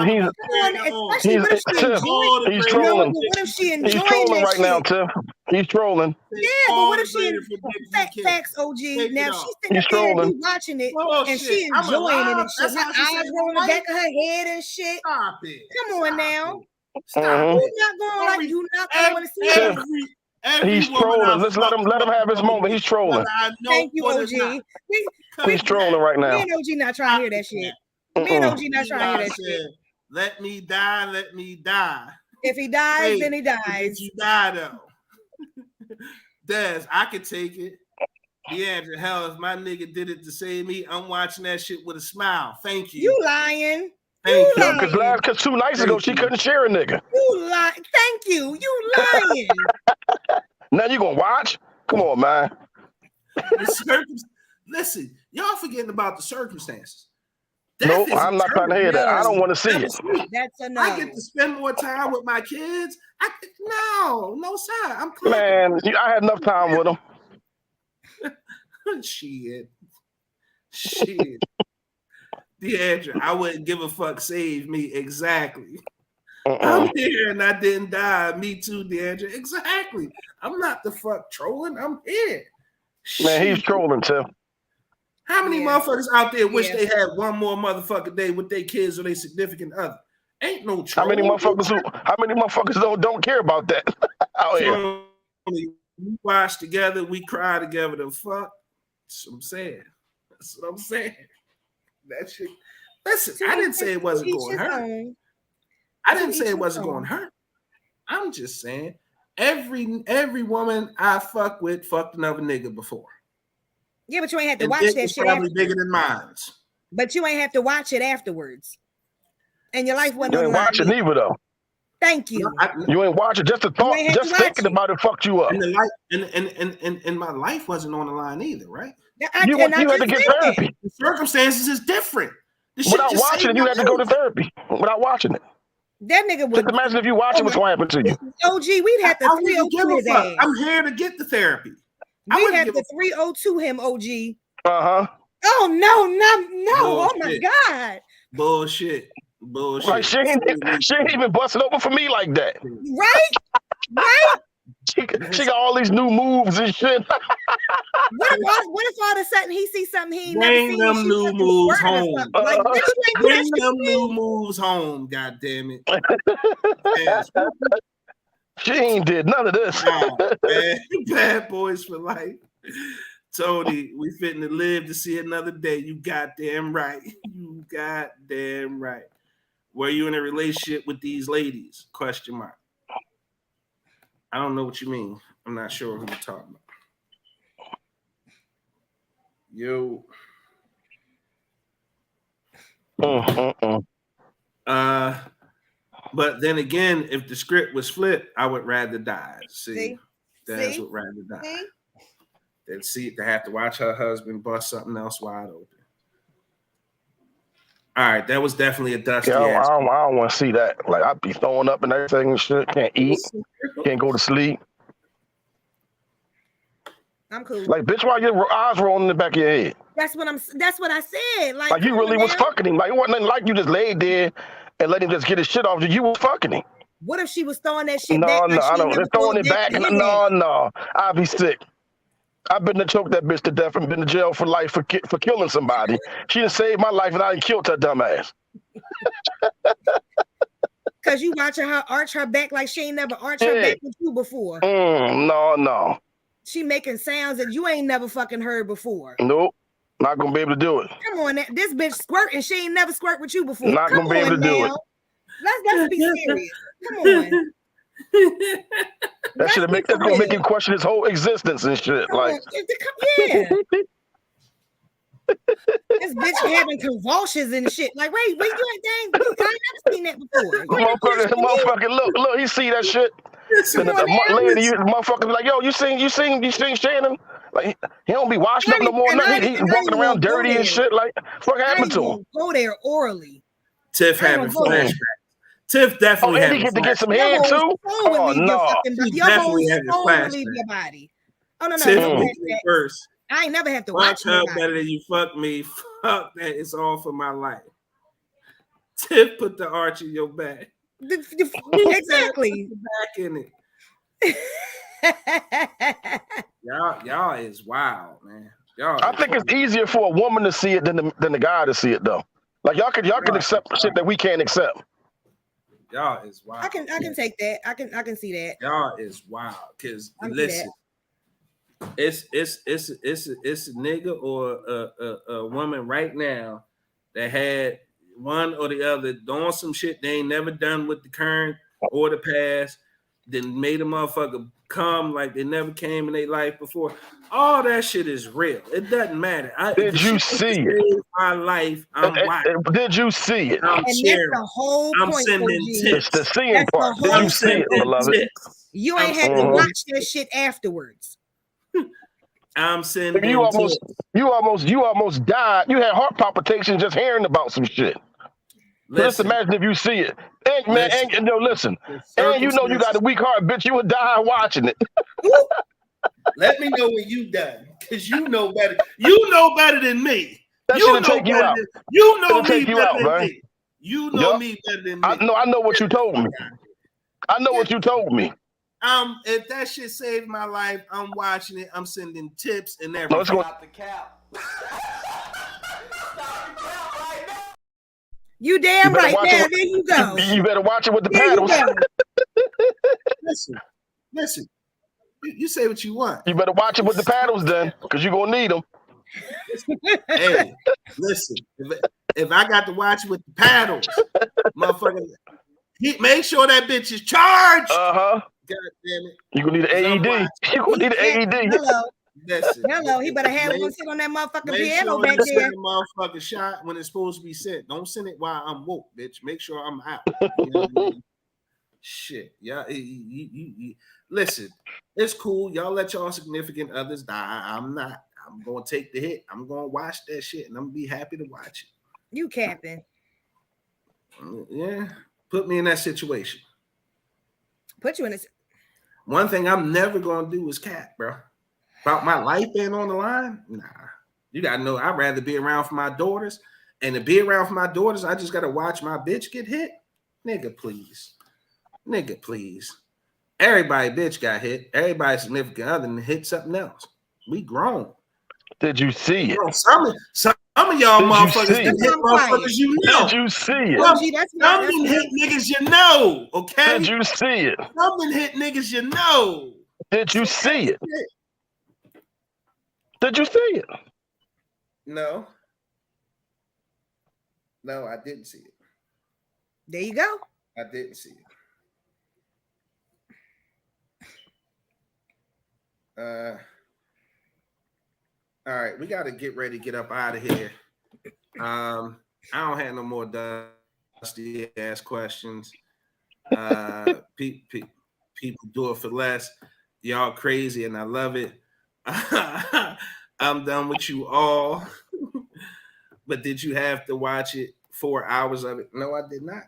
trolling. What if she enjoying He's trolling right shit? now, Tiff. He's trolling. Yeah, but what if she facts, OG? Now she's sitting there and watching it, and she enjoying it and shit. Her eyes rolling the back of her head and shit. Stop it. Come on now. Stop it. You're not gonna want to see it. He's trolling. Let's let him have his moment. He's trolling. Thank you, OG. He's trolling right now. Me and OG not trying to hear that shit. Me and OG not trying to hear that shit. Let me die. Let me die. If he dies, then he dies. You die though. Des, I could take it. DeAndre, hell, if my nigga did it to save me, I'm watching that shit with a smile. Thank you. You lying. Thank you. No, because 2 nights ago she couldn't share a nigga. You lie. Thank you. You lying. Now you gonna watch? Come on, man. Listen, y'all forgetting about the circumstances. No, I'm not trying to hear that. I don't want to see it. That's a no. I get to spend more time with my kids. No, sir. I'm clear. Man, I had enough time with them. Shit. DeAndre, I wouldn't give a fuck. Save me. Exactly. I'm here and I didn't die. Me too, DeAndre. Exactly. I'm not the fuck trolling. I'm here. Man, he's trolling too. How many motherfuckers out there wish they had one more motherfucking day with their kids or their significant other? Ain't no troll. How many motherfuckers don't care about that out here? We watch together, we cry together, the fuck. That's what I'm saying. That shit. Listen, I didn't say it wasn't going to hurt. I didn't say it wasn't going to hurt. I'm just saying every woman I fuck with fucked another nigga before. Yeah, but you ain't have to watch that shit. Probably bigger than mine. But you ain't have to watch it afterwards. And your life wasn't. You ain't watching neither though. Thank you. You ain't watching. Just the thought, just thinking about it fucked you up. And my life wasn't on the line either, right? You had to get therapy. The circumstances is different. Without watching it, you had to go to therapy. Without watching it. That nigga would. Just imagine if you watch it, what's going to happen to you? OG, we'd have to 302 his ass. I'm here to get the therapy. We'd have to 302 him, OG. Uh-huh. Oh, no. Oh, my God. Bullshit. Like, she ain't even busting open for me like that. Right? She got all these new moves and shit. What if all of a sudden he sees something he ain't never seen? Bring them new moves home. Bring them new moves home, God damn it. She ain't did none of this. Bad boys for life. Tony, we fitting to live to see another day. You goddamn right. You goddamn right. Were you in a relationship with these ladies? Question mark. I don't know what you mean. I'm not sure who you're talking about. Yo. But then again, if the script was flipped, I would rather die. See? That's what rather die. Than to have to watch her husband bust something else wide open. All right, that was definitely a dusty ass. I don't want to see that. Like, I'd be throwing up and everything and shit. Can't eat. Can't go to sleep. I'm cool. Like, bitch, why your eyes rolling in the back of your head? That's what I said. Like you really was fucking him. Like, it wasn't nothing like you just laid there and let him just get his shit off. You was fucking him. What if she was throwing that shit No, back? I don't. They're throwing it back. No. I'd be sick. I've been to choke that bitch to death and been to jail for life for killing somebody. She done saved my life and I done killed her dumb ass. Because you watching her arch her back like she ain't never arched her back with you before. No. She making sounds that you ain't never fucking heard before. Nope. Not gonna be able to do it. Come on, this bitch squirting. She ain't never squirt with you before. Not gonna be able to do it. Let's be serious. Come on. That's gonna make him question his whole existence and shit. Like, yeah. This bitch having convulsions and shit. Like, wait, you ain't dang. I never seen that before. Motherfucker, look, he see that shit. And the motherfucker be like, yo, you sing Shannon? Like, he don't be washing up no more. He's walking around dirty and shit. Like, fuck happened to him? Go there orally. Tiff having flashbacks. Tiff definitely had to get some head too. Oh no, your whole soul will leave your body. Oh no, Tiff first. I ain't never have to watch her better than you fuck me. Fuck that. It's all for my life. Tiff put the arch in your back. Exactly. Back in it. Y'all is wild, man. I think it's easier for a woman to see it than the guy to see it though. Like y'all can accept shit that we can't accept. Y'all is wild. I can take that. I can see that. Y'all is wild. Cause listen, it's a nigga or a woman right now that had one or the other doing some shit they ain't never done with the current or the past, then made a motherfucker come like they never came in their life before. All that shit is real. It doesn't matter. Did you see it? My life, I'm watching. Did you see it? I'm and sharing. that's the whole I'm point. sending tips. It's the seeing part. Did you see it, beloved? Tips. You ain't had to watch that shit afterwards. I'm sending. You almost died. You had heart palpitations just hearing about some shit. Just imagine if you see it. And man, and listen. And you know you got a weak heart, bitch. You would die watching it. Let me know when you done, because you know better. You know better than me. That shit'll take you out. You know me better than me. You know me better than me. I know what you told me. I know what you told me. If that shit saved my life, I'm watching it. I'm sending tips and everything. Let's go. Stop the cap. You damn right. Now, there you go. You better watch it with the paddles. Listen. You say what you want. You better watch it with the paddles then, because you're going to need them. Hey, listen. If I got to watch it with the paddles, motherfucker, make sure that bitch is charged. Uh-huh. God damn it. You're going to need an AED. You're going to need an AED. Hello. He better have one sit on that motherfucking piano sure back there. The motherfucking shot when it's supposed to be sent. Don't send it while I'm woke, bitch. Make sure I'm out. You know what I mean? Shit. Yeah. Listen, it's cool. Y'all let y'all significant others die. I'm not. I'm going to take the hit. I'm going to watch that shit, and I'm going to be happy to watch it. You capping. Yeah. Put me in that situation. Put you in this. One thing I'm never going to do is cap, bro. About my life being on the line? Nah. You got to know I'd rather be around for my daughters. And to be around for my daughters, I just got to watch my bitch get hit. Nigga, please. Everybody bitch got hit. Everybody significant other hit something else. We grown. Did you see it? Some of y'all motherfuckers hit motherfuckers you know. Did you see it? Some hit niggas you know, okay? Did you see it? Some hit niggas you know. Did you see it? Did you see it? No, I didn't see it. There you go. I didn't see it. All right, we got to get ready to get up out of here. I don't have no more dusty ass questions. People do it for less. Y'all crazy, and I love it. I'm done with you all. But did you have to watch it 4 hours of it? No, I did not.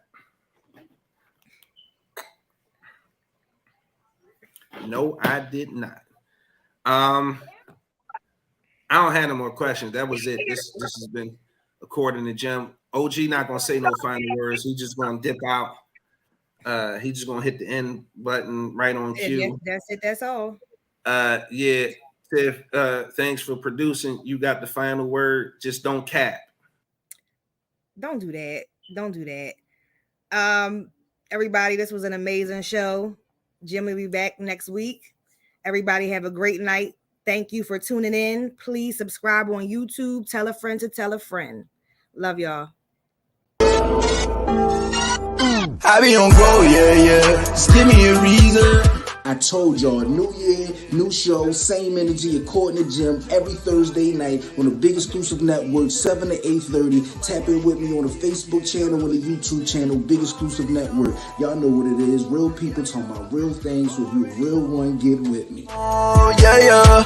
No, I did not. I don't have no more questions. That was it. This has been according to Jim. OG not gonna say no final words. He's just gonna dip out. He's just gonna hit the end button right on cue. That's it. That's all. Yeah. Tiff, thanks for producing. You got the final word. Just don't cap. Don't do that. Everybody, this was an amazing show. Jim will be back next week. Everybody have a great night. Thank you for tuning in. Please subscribe on YouTube. Tell a friend to tell a friend. Love y'all. I be on go, yeah. Just give me a reason. I told y'all, new year, new show, same energy according to Jim every Thursday night on the big exclusive network, 7 to 8:30. Tap in with me on the Facebook channel and the YouTube channel, big exclusive network. Y'all know what it is. Real people talking about real things. So if you're a real one, get with me. Oh, yeah.